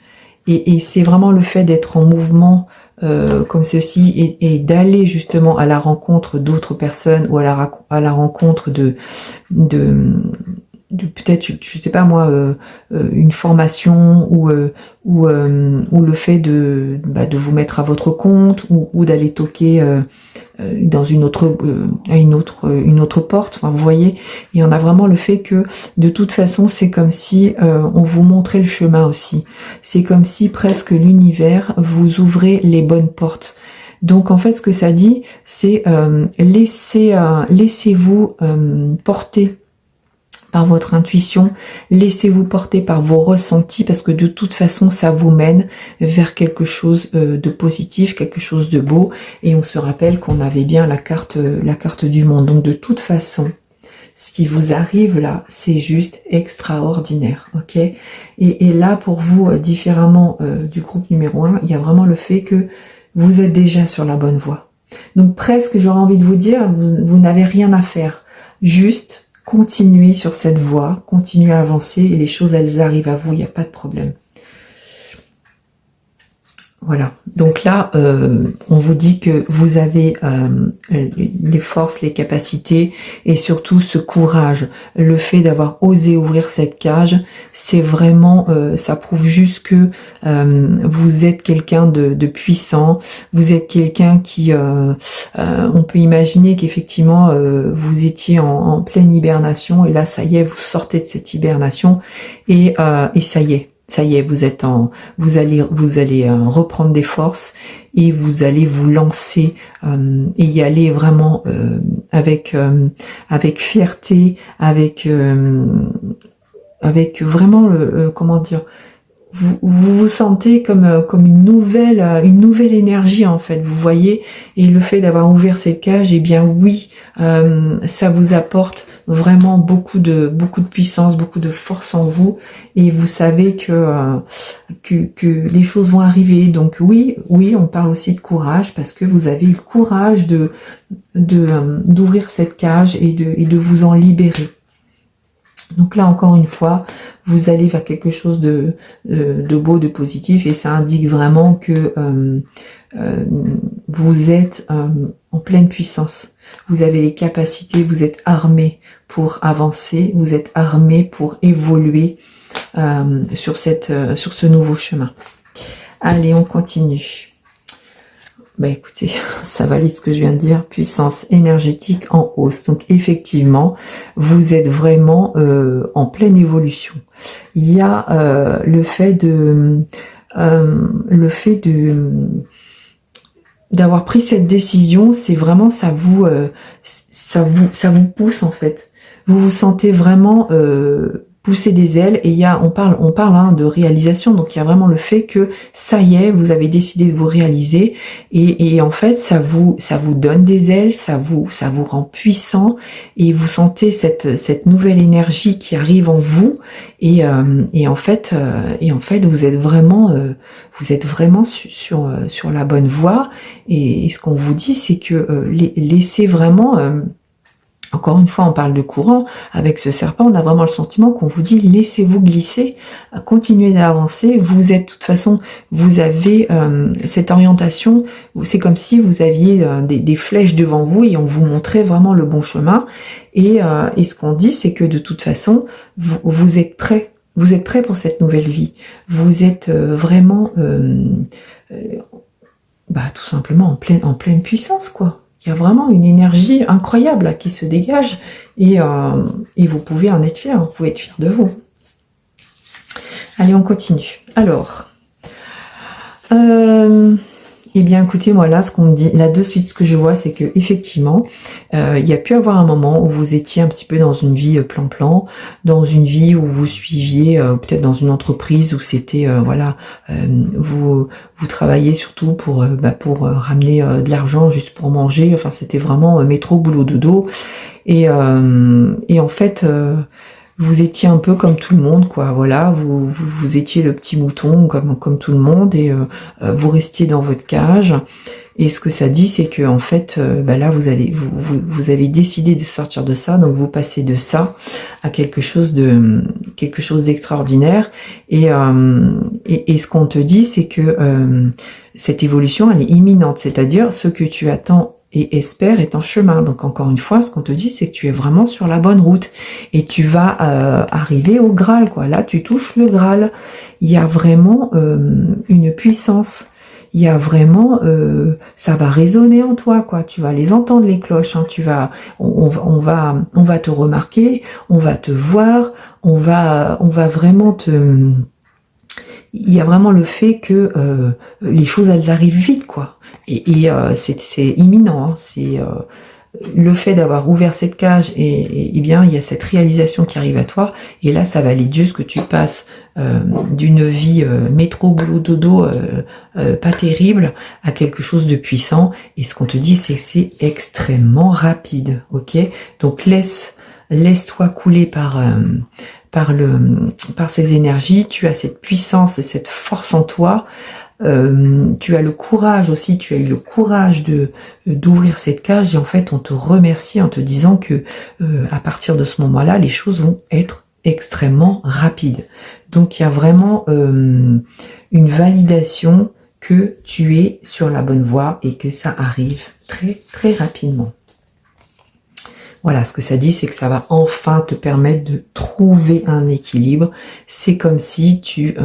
et c'est vraiment le fait d'être en mouvement comme ceci, et d'aller justement à la rencontre d'autres personnes, ou à la rencontre peut-être, je sais pas moi, une formation ou le fait de vous mettre à votre compte ou d'aller toquer dans une autre une autre porte. Enfin, vous voyez, et on a vraiment le fait que de toute façon c'est comme si on vous montrait le chemin aussi. C'est comme si presque l'univers vous ouvrait les bonnes portes. Donc en fait ce que ça dit c'est laissez-vous porter par votre intuition, laissez-vous porter par vos ressentis parce que de toute façon ça vous mène vers quelque chose de positif, quelque chose de beau, et on se rappelle qu'on avait bien la carte du monde. Donc de toute façon, ce qui vous arrive là, c'est juste extraordinaire, ok? Et là pour vous, différemment du groupe numéro 1, il y a vraiment le fait que vous êtes déjà sur la bonne voie. Donc presque j'aurais envie de vous dire, vous n'avez rien à faire, juste continuez sur cette voie, continuez à avancer et les choses elles arrivent à vous, il n'y a pas de problème. Voilà, donc là on vous dit que vous avez les forces, les capacités et surtout ce courage. Le fait d'avoir osé ouvrir cette cage, c'est vraiment, ça prouve juste que vous êtes quelqu'un de puissant, vous êtes quelqu'un qui, on peut imaginer qu'effectivement vous étiez en pleine hibernation et là ça y est, vous sortez de cette hibernation et ça y est. Ça y est, vous allez reprendre des forces et vous allez vous lancer et y aller vraiment avec fierté, avec vraiment comment dire, vous vous sentez comme une nouvelle énergie en fait, vous voyez. Et le fait d'avoir ouvert cette cage, eh bien oui, ça vous apporte vraiment beaucoup de puissance, beaucoup de force en vous, et vous savez que les choses vont arriver. Donc oui, on parle aussi de courage parce que vous avez eu le courage d'ouvrir cette cage et de vous en libérer. Donc là, encore une fois, vous allez vers quelque chose de beau, de positif, et ça indique vraiment que vous êtes en pleine puissance. Vous avez les capacités, vous êtes armé pour avancer, vous êtes armé pour évoluer sur ce nouveau chemin. Allez, on continue. Bah écoutez, ça valide ce que je viens de dire, puissance énergétique en hausse. Donc effectivement, vous êtes vraiment en pleine évolution. Il y a le fait d'avoir pris cette décision, c'est vraiment ça vous pousse en fait. Vous vous sentez vraiment pousser des ailes, et on parle de réalisation. Donc il y a vraiment le fait que ça y est, vous avez décidé de vous réaliser, et en fait ça vous donne des ailes, ça vous rend puissant, et vous sentez cette nouvelle énergie qui arrive en vous, et en fait vous êtes vraiment sur la bonne voie. Et ce qu'on vous dit, c'est que laissez vraiment encore une fois, on parle de courant. Avec ce serpent, on a vraiment le sentiment qu'on vous dit laissez-vous glisser, continuez d'avancer. Vous êtes, de toute façon, vous avez cette orientation. C'est comme si vous aviez des flèches devant vous et on vous montrait vraiment le bon chemin. Et ce qu'on dit, c'est que de toute façon, vous êtes prêts. Vous êtes prêts pour cette nouvelle vie. Vous êtes vraiment, tout simplement en pleine puissance, quoi. Il y a vraiment une énergie incroyable là, qui se dégage, et vous pouvez en être fier, vous pouvez être fier de vous. Allez, on continue. Alors, eh bien écoutez, moi là, ce qu'on me dit, là de suite, ce que je vois, c'est que effectivement, il y a pu avoir un moment où vous étiez un petit peu dans une vie plan-plan, dans une vie où vous suiviez, peut-être dans une entreprise où c'était, vous travaillez surtout pour ramener de l'argent juste pour manger. Enfin, c'était vraiment métro, boulot, dodo, et en fait. Vous étiez un peu comme tout le monde, quoi. Voilà, vous étiez le petit mouton comme tout le monde, et vous restiez dans votre cage. Et ce que ça dit, c'est que en fait, là, vous avez décidé de sortir de ça, donc vous passez de ça à quelque chose d'extraordinaire. Et ce qu'on te dit, c'est que cette évolution, elle est imminente. C'est-à-dire, ce que tu attends et espère est en chemin. Donc encore une fois, ce qu'on te dit, c'est que tu es vraiment sur la bonne route et tu vas arriver au Graal, quoi. Là, tu touches le Graal. Il y a vraiment une puissance. Il y a vraiment, ça va résonner en toi, quoi. Tu vas les entendre les cloches. Hein. On va te remarquer, on va te voir, on va vraiment te. Il y a vraiment le fait que les choses elles arrivent vite, quoi. Et c'est imminent. Hein. C'est le fait d'avoir ouvert cette cage et bien il y a cette réalisation qui arrive à toi. Et là, ça valide juste que tu passes d'une vie métro boulot dodo pas terrible à quelque chose de puissant. Et ce qu'on te dit, c'est que c'est extrêmement rapide, ok? Donc laisse-toi couler par ces énergies. Tu as cette puissance et cette force en toi. Tu as le courage aussi, tu as eu le courage d'ouvrir cette cage et en fait on te remercie en te disant que à partir de ce moment-là, les choses vont être extrêmement rapides. Donc il y a vraiment une validation que tu es sur la bonne voie et que ça arrive très très rapidement. Voilà, ce que ça dit, c'est que ça va enfin te permettre de trouver un équilibre. C'est comme si tu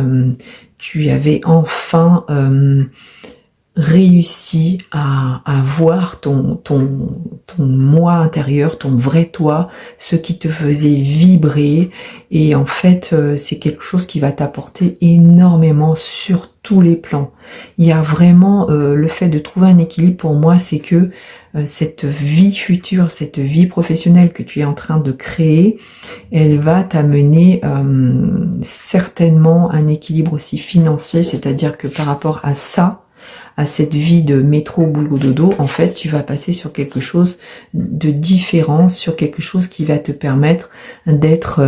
avais enfin réussi à voir ton moi intérieur, ton vrai toi, ce qui te faisait vibrer. Et en fait, c'est quelque chose qui va t'apporter énormément sur tous les plans. Il y a vraiment le fait de trouver un équilibre pour moi, c'est que cette vie future, cette vie professionnelle que tu es en train de créer, elle va t'amener certainement un équilibre aussi financier, c'est-à-dire que par rapport à ça, à cette vie de métro boulot dodo, en fait, tu vas passer sur quelque chose de différent, sur quelque chose qui va te permettre d'être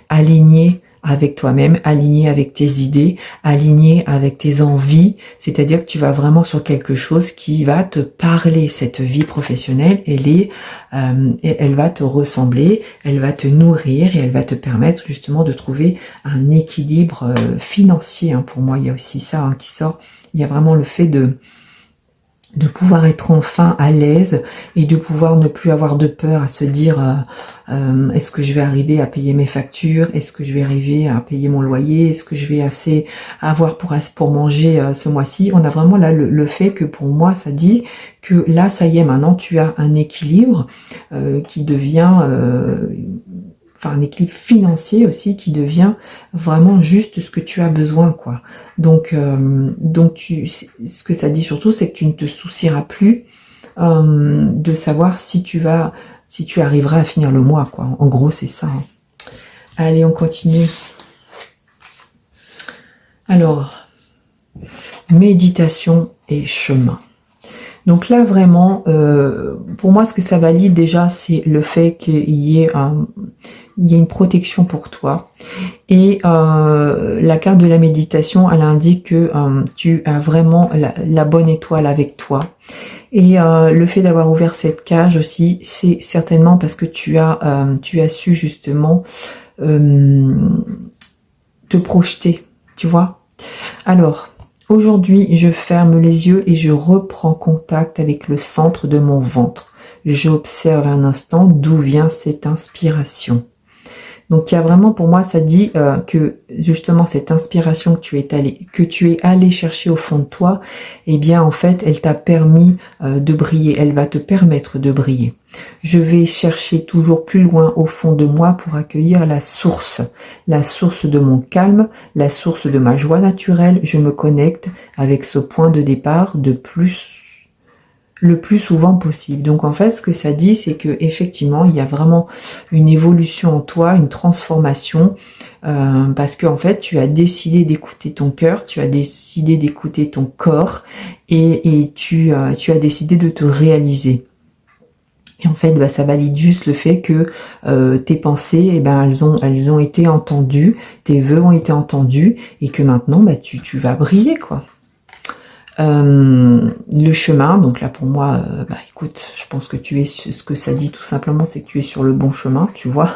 aligné avec toi-même, aligné avec tes idées, aligné avec tes envies, c'est-à-dire que tu vas vraiment sur quelque chose qui va te parler. Cette vie professionnelle, elle va te ressembler, elle va te nourrir et elle va te permettre justement de trouver un équilibre financier. Hein. Pour moi, il y a aussi ça qui sort. Il y a vraiment le fait de pouvoir être enfin à l'aise et de pouvoir ne plus avoir de peur à se dire est-ce que je vais arriver à payer mes factures, est-ce que je vais arriver à payer mon loyer, est-ce que je vais avoir pour manger ce mois-ci. On a vraiment là le fait que pour moi ça dit que là ça y est, maintenant tu as un équilibre qui devient un équilibre financier aussi qui devient vraiment juste ce que tu as besoin, quoi. Donc ce que ça dit surtout, c'est que tu ne te soucieras plus de savoir si tu arriveras à finir le mois, quoi. En gros, c'est ça. Hein. Allez, on continue. Alors, méditation et chemin. Donc là, vraiment, pour moi, ce que ça valide déjà, c'est le fait qu'il y ait une protection pour toi. Et la carte de la méditation, elle indique que tu as vraiment la bonne étoile avec toi. Et le fait d'avoir ouvert cette cage aussi, c'est certainement parce que tu as su justement te projeter, tu vois. Alors, aujourd'hui, je ferme les yeux et je reprends contact avec le centre de mon ventre. J'observe un instant d'où vient cette inspiration. Donc il y a vraiment, pour moi, ça dit que justement cette inspiration que tu es allé chercher au fond de toi, eh bien en fait, elle t'a permis de briller, elle va te permettre de briller. Je vais chercher toujours plus loin au fond de moi pour accueillir la source de mon calme, la source de ma joie naturelle. Je me connecte avec ce point de départ le plus souvent possible. Donc en fait, ce que ça dit, c'est que effectivement, il y a vraiment une évolution en toi, une transformation, parce que en fait, tu as décidé d'écouter ton cœur, tu as décidé d'écouter ton corps, et tu as décidé de te réaliser. Et en fait, ça valide juste le fait que tes pensées, elles ont été entendues, tes vœux ont été entendus, et que maintenant, tu vas briller, quoi. Le chemin, donc là pour moi, écoute, je pense que ce que ça dit tout simplement, c'est que tu es sur le bon chemin, tu vois.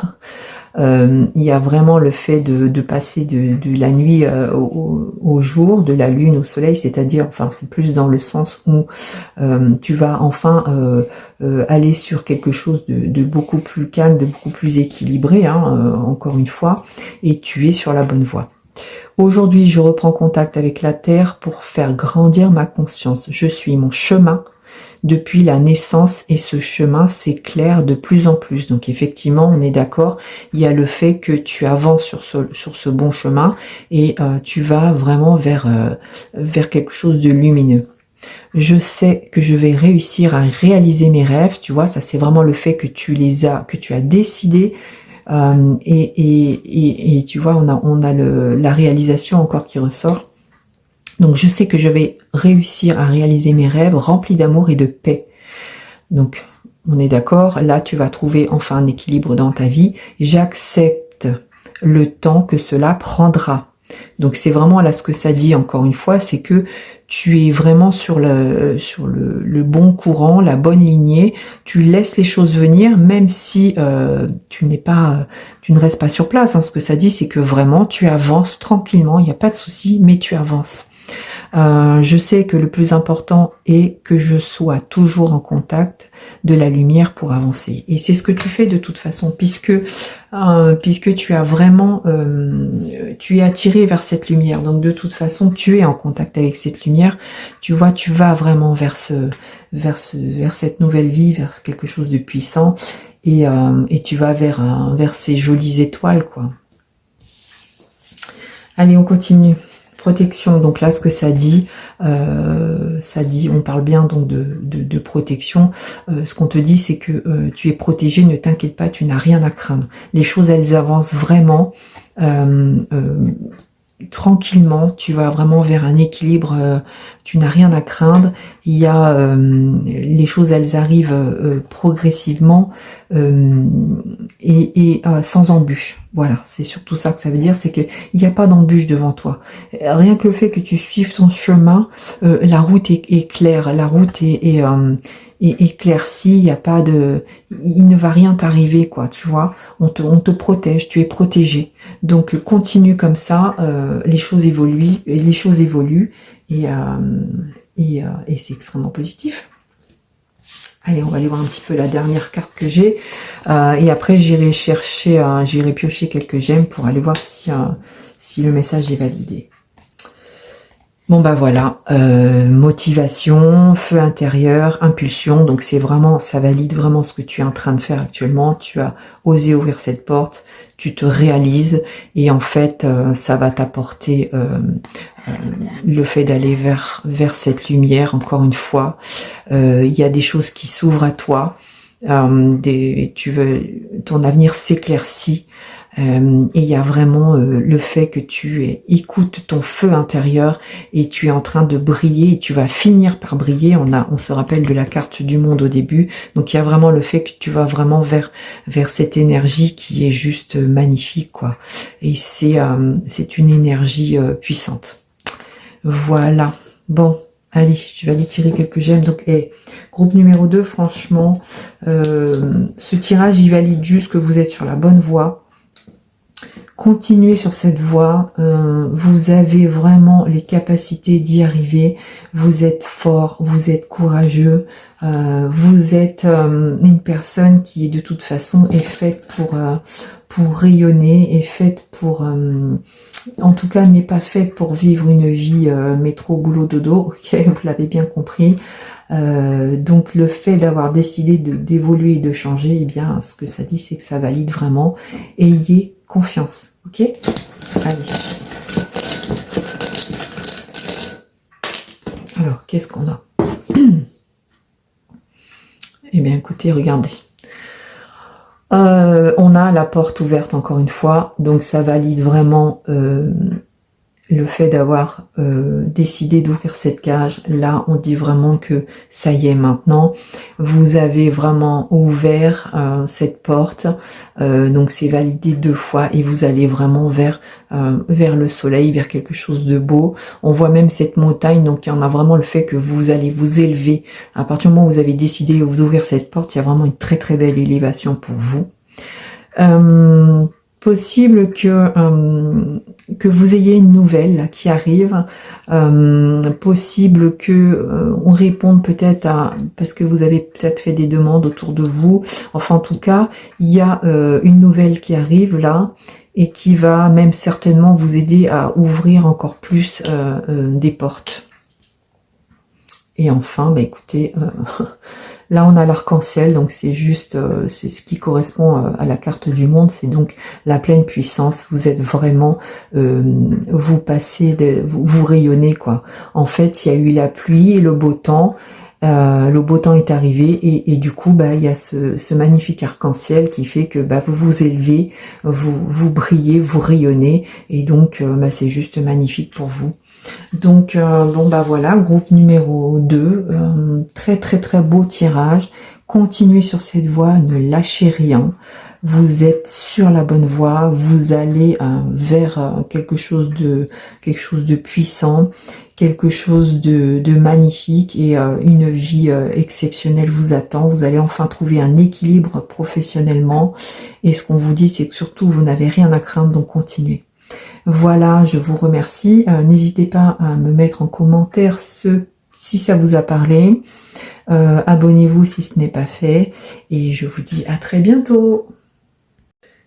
Il y a vraiment le fait de passer de la nuit au jour, de la lune au soleil, c'est-à-dire, enfin c'est plus dans le sens où tu vas enfin aller sur quelque chose de beaucoup plus calme, de beaucoup plus équilibré, hein, encore une fois, et tu es sur la bonne voie. Aujourd'hui, je reprends contact avec la Terre pour faire grandir ma conscience. Je suis mon chemin depuis la naissance et ce chemin s'éclaire de plus en plus. Donc effectivement, on est d'accord, il y a le fait que tu avances sur ce bon chemin et tu vas vraiment vers quelque chose de lumineux. Je sais que je vais réussir à réaliser mes rêves, tu vois, ça c'est vraiment le fait que que tu as décidé. Et tu vois, on a la réalisation encore qui ressort. Donc je sais que je vais réussir à réaliser mes rêves remplis d'amour et de paix. Donc on est d'accord, là tu vas trouver enfin un équilibre dans ta vie. J'accepte le temps que cela prendra. Donc c'est vraiment là ce que ça dit encore une fois, c'est que tu es vraiment sur le bon courant, la bonne lignée. Tu laisses les choses venir, même si tu ne restes pas sur place. Hein. Ce que ça dit, c'est que vraiment tu avances tranquillement. Il n'y a pas de souci, mais tu avances. Je sais que le plus important est que je sois toujours en contact de la lumière pour avancer. Et c'est ce que tu fais de toute façon, puisque tu as vraiment, tu es attiré vers cette lumière. Donc de toute façon, tu es en contact avec cette lumière. Tu vois, tu vas vraiment vers cette nouvelle vie, vers quelque chose de puissant, et tu vas vers ces jolies étoiles, quoi. Allez, on continue. Protection, donc là ce que ça dit, on parle bien donc de protection. Ce qu'on te dit, c'est que tu es protégé, ne t'inquiète pas, tu n'as rien à craindre. Les choses, elles avancent vraiment tranquillement, tu vas vraiment vers un équilibre, tu n'as rien à craindre. Il y a les choses, elles arrivent progressivement et sans embûche. Voilà, c'est surtout ça que ça veut dire, c'est qu'il n'y a pas d'embûche devant toi. Rien que le fait que tu suives ton chemin, la route est claire, la route est éclaircie, il y a pas de, il ne va rien t'arriver, quoi, tu vois. On te protège, tu es protégé. Donc continue comme ça, les choses évoluent, et c'est extrêmement positif. Allez, on va aller voir un petit peu la dernière carte que j'ai. Et après, j'irai piocher quelques gemmes pour aller voir si le message est validé. Bon bah voilà, motivation, feu intérieur, impulsion, donc c'est vraiment, ça valide vraiment ce que tu es en train de faire actuellement. Tu as osé ouvrir cette porte, tu te réalises et en fait ça va t'apporter le fait d'aller vers cette lumière. Encore une fois, il y a des choses qui s'ouvrent à toi, ton avenir s'éclaircit. Et il y a vraiment le fait que tu écoutes ton feu intérieur et tu es en train de briller et tu vas finir par briller. On se rappelle de la carte du monde au début. Donc il y a vraiment le fait que tu vas vraiment vers cette énergie qui est juste magnifique, quoi. Et c'est une énergie puissante. Voilà. Bon, allez, je vais aller tirer quelques gemmes. Donc, groupe numéro 2, franchement, ce tirage, il valide juste que vous êtes sur la bonne voie. Continuez sur cette voie, vous avez vraiment les capacités d'y arriver, vous êtes fort, vous êtes courageux, vous êtes une personne qui de toute façon est faite pour rayonner, est faite pour, en tout cas n'est pas faite pour vivre une vie métro, boulot, dodo, ok, vous l'avez bien compris. Donc le fait d'avoir décidé d'évoluer et de changer, eh bien ce que ça dit, c'est que ça valide vraiment. Ayez confiance, ok? Allez. Alors, qu'est-ce qu'on a? Eh bien, écoutez, regardez. On a la porte ouverte encore une fois, donc ça valide vraiment le fait d'avoir décidé d'ouvrir cette cage. Là, on dit vraiment que ça y est maintenant. Vous avez vraiment ouvert cette porte. Donc, c'est validé 2 fois et vous allez vraiment vers le soleil, vers quelque chose de beau. On voit même cette montagne. Donc, il y en a vraiment le fait que vous allez vous élever. À partir du moment où vous avez décidé d'ouvrir cette porte, il y a vraiment une très très belle élévation pour vous. Possible que vous ayez une nouvelle là, qui arrive, possible que on réponde peut-être à, parce que vous avez peut-être fait des demandes autour de vous, enfin en tout cas, il y a une nouvelle qui arrive là, et qui va même certainement vous aider à ouvrir encore plus des portes. Et enfin, bah écoutez, là on a l'arc-en-ciel, donc c'est juste, c'est ce qui correspond à la carte du monde, c'est donc la pleine puissance. Vous êtes vraiment, vous passez, vous rayonnez quoi. En fait, il y a eu la pluie et le beau temps. Le beau temps est arrivé et du coup, bah, il y a ce magnifique arc-en-ciel qui fait que bah, vous vous élevez, vous brillez, vous rayonnez, et donc bah, c'est juste magnifique pour vous. Donc bon bah voilà, groupe numéro 2, très très très beau tirage. Continuez sur cette voie, ne lâchez rien. Vous êtes sur la bonne voie, vous allez vers quelque chose de puissant, quelque chose de magnifique, et une vie exceptionnelle vous attend. Vous allez enfin trouver un équilibre professionnellement, et ce qu'on vous dit, c'est que surtout vous n'avez rien à craindre, donc continuez. Voilà, je vous remercie. N'hésitez pas à me mettre en commentaire si ça vous a parlé. Abonnez-vous si ce n'est pas fait. Et je vous dis à très bientôt.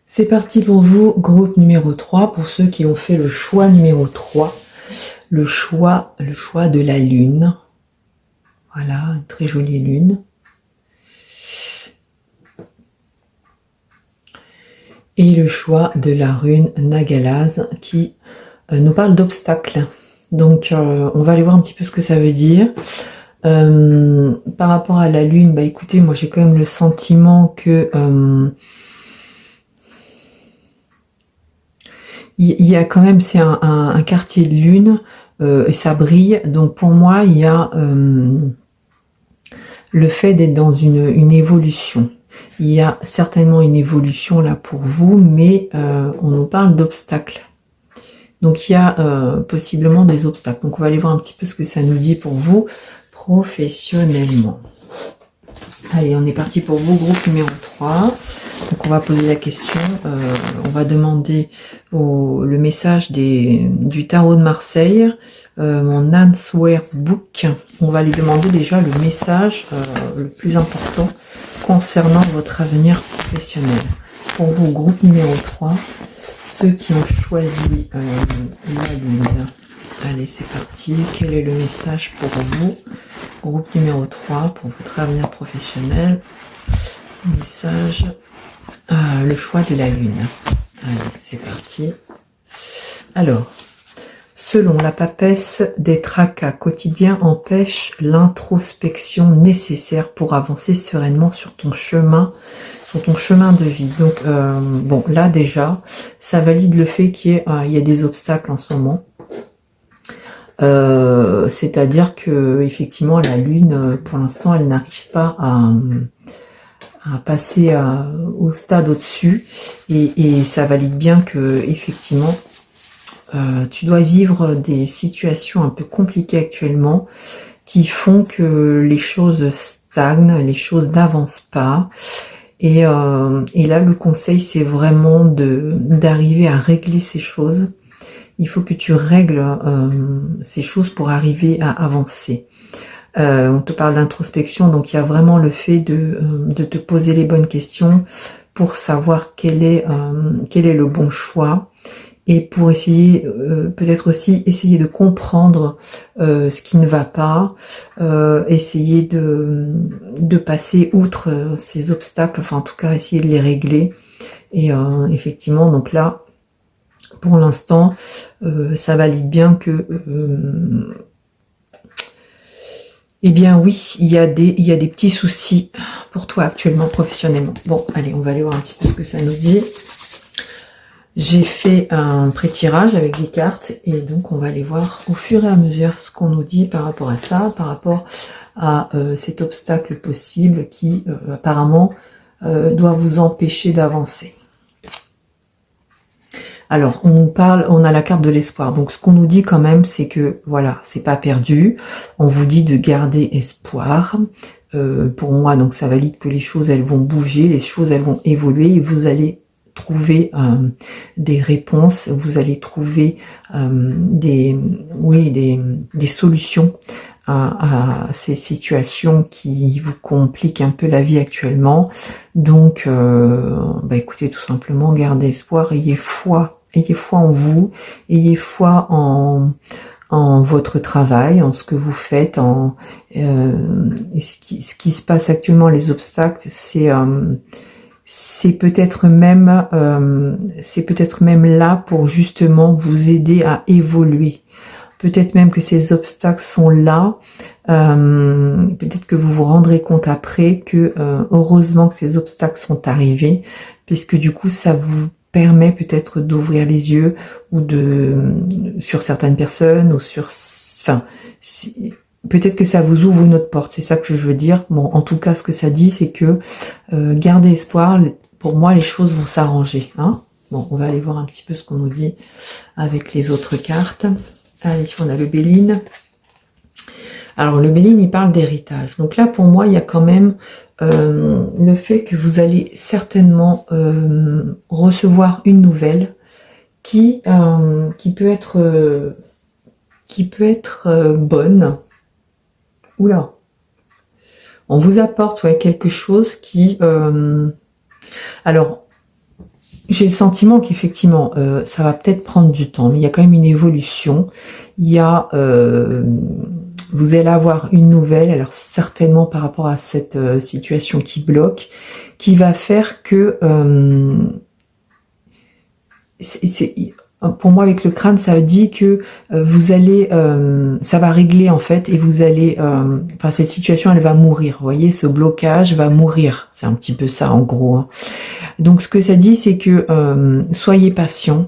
C'est parti pour vous, groupe numéro 3, pour ceux qui ont fait le choix numéro 3. Le choix de la lune. Voilà, une très jolie lune. Et le choix de la rune Nagalaz qui nous parle d'obstacles. Donc on va aller voir un petit peu ce que ça veut dire. Par rapport à la lune, bah écoutez, moi j'ai quand même le sentiment que il y a quand même, c'est un quartier de lune, et ça brille. Donc pour moi, il y a le fait d'être dans une évolution. Il y a certainement une évolution là pour vous, mais on nous parle d'obstacles. Donc il y a possiblement des obstacles. Donc on va aller voir un petit peu ce que ça nous dit pour vous professionnellement. Allez, on est parti pour vous, groupe numéro 3. Donc on va poser la question, on va demander le message du tarot de Marseille, mon Answers Book. On va lui demander déjà le message le plus important concernant votre avenir professionnel. Pour vous, groupe numéro 3, ceux qui ont choisi la lune. Allez, c'est parti. Quel est le message pour vous, groupe numéro 3, pour votre avenir professionnel? Message, le choix de la lune. Allez, c'est parti. Alors, selon la papesse, des tracas quotidiens empêchent l'introspection nécessaire pour avancer sereinement sur ton chemin de vie. Donc, bon, là déjà, ça valide le fait qu'il y a des obstacles en ce moment. C'est-à-dire que effectivement la lune, pour l'instant, elle n'arrive pas à passer au stade au-dessus, et ça valide bien que effectivement tu dois vivre des situations un peu compliquées actuellement qui font que les choses stagnent, les choses n'avancent pas, et là le conseil, c'est vraiment d'arriver à régler ces choses. Il faut que tu règles ces choses pour arriver à avancer. On te parle d'introspection, donc il y a vraiment le fait de te poser les bonnes questions pour savoir quel est le bon choix, et pour essayer, peut-être aussi essayer de comprendre ce qui ne va pas, essayer de passer outre ces obstacles, enfin en tout cas essayer de les régler. Et effectivement, donc là, pour l'instant, ça valide bien que eh bien oui, il y a des petits soucis pour toi actuellement professionnellement. Bon, allez, on va aller voir un petit peu ce que ça nous dit. J'ai fait un pré-tirage avec les cartes, et donc on va aller voir au fur et à mesure ce qu'on nous dit par rapport à ça, par rapport à cet obstacle possible qui apparemment doit vous empêcher d'avancer. Alors, on a la carte de l'espoir. Donc, ce qu'on nous dit quand même, c'est que, voilà, c'est pas perdu. On vous dit de garder espoir. Pour moi, donc, ça valide que les choses, elles vont bouger, les choses, elles vont évoluer, et vous allez trouver des réponses, vous allez trouver des solutions à ces situations qui vous compliquent un peu la vie actuellement. Donc, écoutez, tout simplement, gardez espoir, ayez foi en vous, ayez foi en votre travail, en ce que vous faites, ce qui se passe actuellement, les obstacles, c'est peut-être même là pour justement vous aider à évoluer. Peut-être même que ces obstacles sont là. Peut-être que vous vous rendrez compte après que heureusement que ces obstacles sont arrivés, puisque du coup ça vous permet peut-être d'ouvrir les yeux ou sur certaines personnes ou peut-être que ça vous ouvre une autre porte, c'est ça que je veux dire. Bon, en tout cas, ce que ça dit, c'est que gardez espoir. Pour moi, les choses vont s'arranger. Hein. Bon, on va aller voir un petit peu ce qu'on nous dit avec les autres cartes. Allez, ici, on a le Béline. Alors, le Béline, il parle d'héritage. Donc là, pour moi, il y a quand même le fait que vous allez certainement recevoir une nouvelle qui peut être bonne. Oula. On vous apporte quelque chose qui... alors, j'ai le sentiment qu'effectivement, ça va peut-être prendre du temps, mais il y a quand même une évolution. Il y a... vous allez avoir une nouvelle, alors certainement par rapport à cette situation qui bloque, qui va faire que... pour moi, avec le crâne, ça dit que vous allez... ça va régler, en fait, et vous allez... cette situation, elle va mourir. Vous voyez, ce blocage va mourir. C'est un petit peu ça, en gros. Hein. Donc, ce que ça dit, c'est que soyez patient.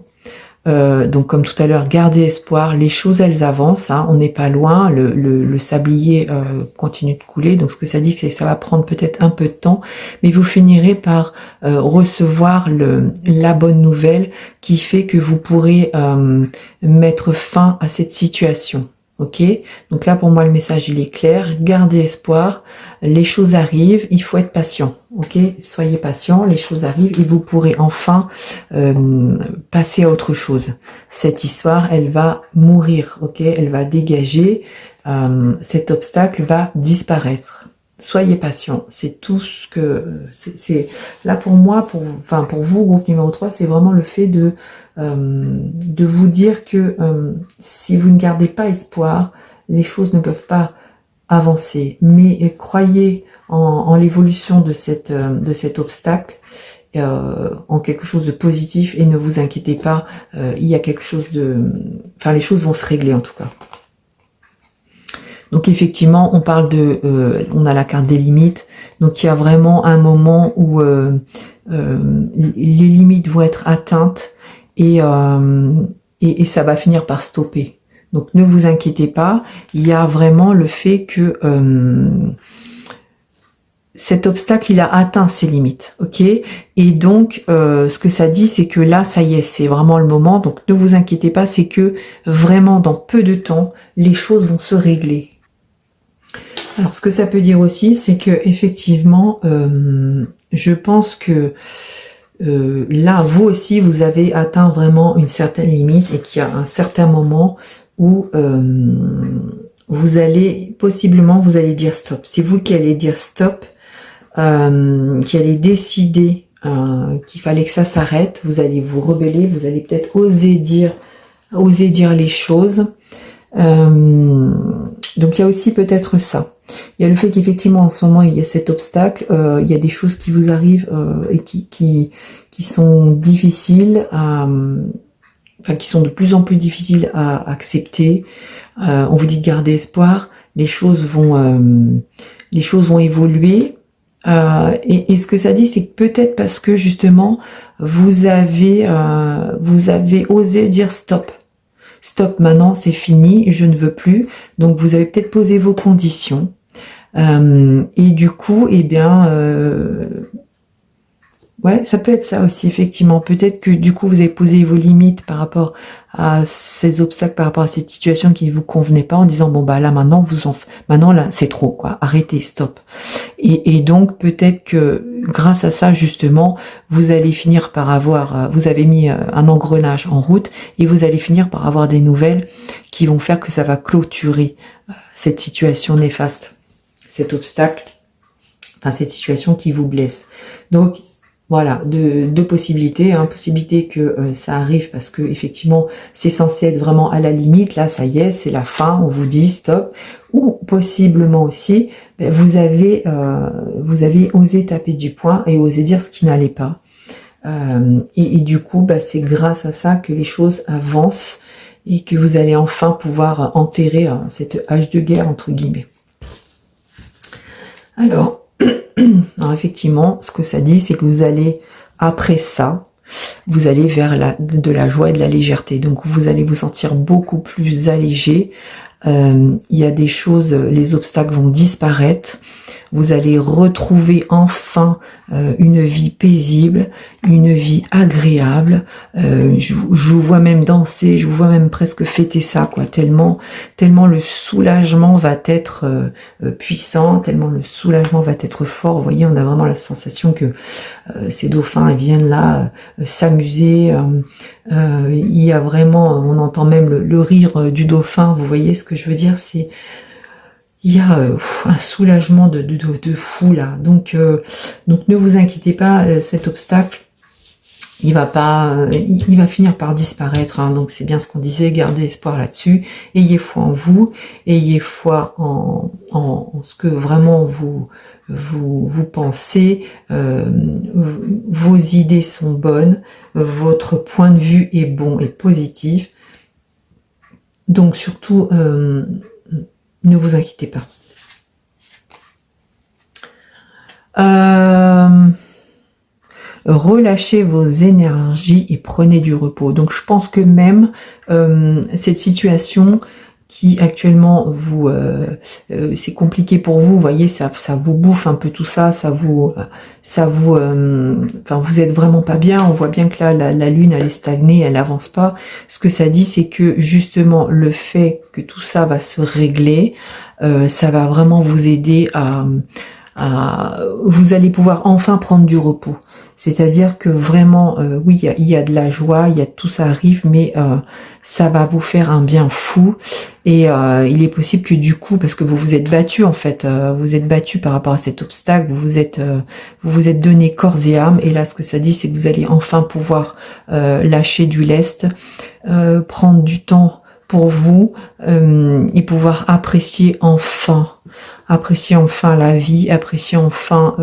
Donc comme tout à l'heure, gardez espoir, les choses elles avancent, hein, on n'est pas loin, le sablier continue de couler, donc ce que ça dit, c'est que ça va prendre peut-être un peu de temps, mais vous finirez par recevoir la bonne nouvelle qui fait que vous pourrez mettre fin à cette situation. Ok, donc là pour moi le message il est clair, gardez espoir, les choses arrivent, il faut être patient, ok, soyez patient, les choses arrivent et vous pourrez enfin passer à autre chose. Cette histoire elle va mourir, ok, elle va dégager, cet obstacle va disparaître. Soyez patient, c'est tout ce que c'est là pour moi, pour vous, groupe numéro 3, c'est vraiment le fait de vous dire que si vous ne gardez pas espoir, les choses ne peuvent pas avancer. Mais croyez en l'évolution de cet obstacle, en quelque chose de positif et ne vous inquiétez pas, il y a quelque chose les choses vont se régler en tout cas. Donc effectivement, on parle on a la carte des limites. Donc il y a vraiment un moment où les limites vont être atteintes et ça va finir par stopper. Donc ne vous inquiétez pas. Il y a vraiment le fait que cet obstacle, il a atteint ses limites, ok. Et donc, ce que ça dit, c'est que là, ça y est, c'est vraiment le moment. Donc ne vous inquiétez pas, c'est que vraiment dans peu de temps, les choses vont se régler. Alors, ce que ça peut dire aussi, c'est que effectivement, je pense que là, vous aussi, vous avez atteint vraiment une certaine limite et qu'il y a un certain moment où vous allez dire stop. C'est vous qui allez dire stop, qui allez décider qu'il fallait que ça s'arrête. Vous allez vous rebeller, vous allez peut-être oser dire les choses. Donc il y a aussi peut-être ça. Il y a le fait qu'effectivement en ce moment il y a cet obstacle, il y a des choses qui vous arrivent et qui sont difficiles qui sont de plus en plus difficiles à accepter. On vous dit de garder espoir, les choses vont évoluer. Et ce que ça dit, c'est que peut-être parce que justement vous avez osé dire stop. Stop, maintenant c'est fini, je ne veux plus. Donc vous avez peut-être posé vos conditions. Et du coup, Ouais, ça peut être ça aussi, effectivement. Peut-être que du coup, vous avez posé vos limites par rapport à ces obstacles, par rapport à cette situation qui ne vous convenait pas, en disant bon bah là maintenant maintenant là c'est trop quoi, arrêtez, stop. Et donc peut-être que grâce à ça justement, vous allez finir par avoir, vous avez mis un engrenage en route et vous allez finir par avoir des nouvelles qui vont faire que ça va clôturer cette situation néfaste, cet obstacle, enfin cette situation qui vous blesse. Donc voilà, deux possibilités, hein. Possibilité que ça arrive parce que effectivement c'est censé être vraiment à la limite, là ça y est, c'est la fin, on vous dit stop, ou possiblement aussi vous avez osé taper du poing et osé dire ce qui n'allait pas. Et du coup, c'est grâce à ça que les choses avancent et que vous allez enfin pouvoir enterrer cette hache de guerre entre guillemets. Alors effectivement, ce que ça dit, c'est que vous allez, après ça, vous allez vers de la joie et de la légèreté. Donc vous allez vous sentir beaucoup plus allégé. Il y a des choses, les obstacles vont disparaître. Vous allez retrouver enfin une vie paisible, une vie agréable. Je vous vois même danser, je vous vois même presque fêter ça, quoi. Tellement le soulagement va être puissant, tellement le soulagement va être fort. Vous voyez, on a vraiment la sensation que ces dauphins ils viennent là s'amuser. Il y a vraiment, on entend même le rire du dauphin. Vous voyez ce que je veux dire, il y a un soulagement de fou là. Donc ne vous inquiétez pas, cet obstacle, il va finir par disparaître. Hein. Donc c'est bien ce qu'on disait, gardez espoir là-dessus. Ayez foi en vous, ayez foi en ce que vraiment vous pensez. Vos idées sont bonnes, votre point de vue est bon et positif. Donc surtout, ne vous inquiétez pas. Relâchez vos énergies et prenez du repos. Donc je pense que même cette situation qui actuellement vous c'est compliqué pour vous, voyez, ça vous bouffe un peu tout ça, enfin vous êtes vraiment pas bien. On voit bien que là la lune elle est stagnée, elle avance pas. Ce que ça dit, c'est que justement le fait que tout ça va se régler, ça va vraiment vous aider à vous allez pouvoir enfin prendre du repos. C'est-à-dire que vraiment, oui, il y a de la joie, il y a tout ça arrive, mais ça va vous faire un bien fou. Et il est possible que du coup, parce que vous vous êtes battu en fait, vous êtes battu par rapport à cet obstacle, vous vous êtes donné corps et âme. Et là, ce que ça dit, c'est que vous allez enfin pouvoir lâcher du lest, prendre du temps pour vous et pouvoir apprécier enfin la vie, apprécier enfin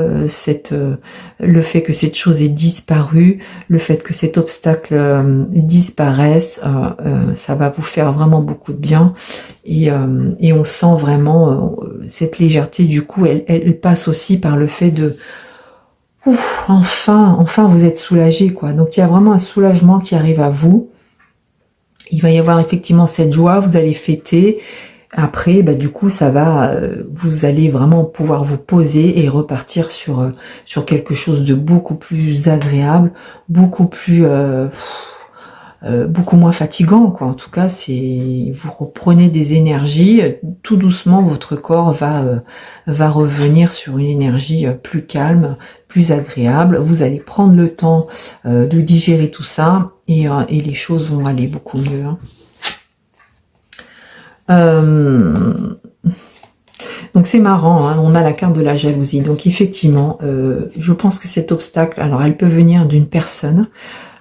le fait que cette chose ait disparu, le fait que cet obstacle disparaisse, ça va vous faire vraiment beaucoup de bien et on sent vraiment cette légèreté. Du coup, elle passe aussi par le fait de enfin vous êtes soulagé, quoi. Donc il y a vraiment un soulagement qui arrive à vous. Il va y avoir effectivement cette joie, vous allez fêter. Après, du coup, ça va, vous allez vraiment pouvoir vous poser et repartir sur quelque chose de beaucoup plus agréable, beaucoup plus, beaucoup moins fatigant, quoi. En tout cas, vous reprenez des énergies, tout doucement, votre corps va revenir sur une énergie plus calme, plus agréable. Vous allez prendre le temps de digérer tout ça et les choses vont aller beaucoup mieux. Hein. Donc c'est marrant, hein, on a la carte de la jalousie. Donc effectivement, je pense que cet obstacle, alors elle peut venir d'une personne.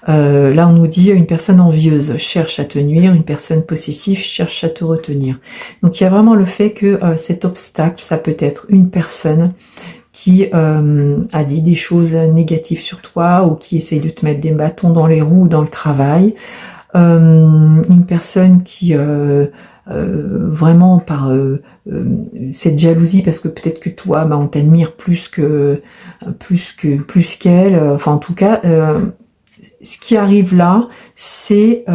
Là on nous dit une personne envieuse cherche à te nuire, une personne possessive cherche à te retenir. Donc il y a vraiment le fait que cet obstacle, ça peut être une personne qui a dit des choses négatives sur toi ou qui essaye de te mettre des bâtons dans les roues dans le travail. Une personne qui vraiment par cette jalousie, parce que peut-être que toi on t'admire plus qu'elle, enfin en tout cas ce qui arrive là, c'est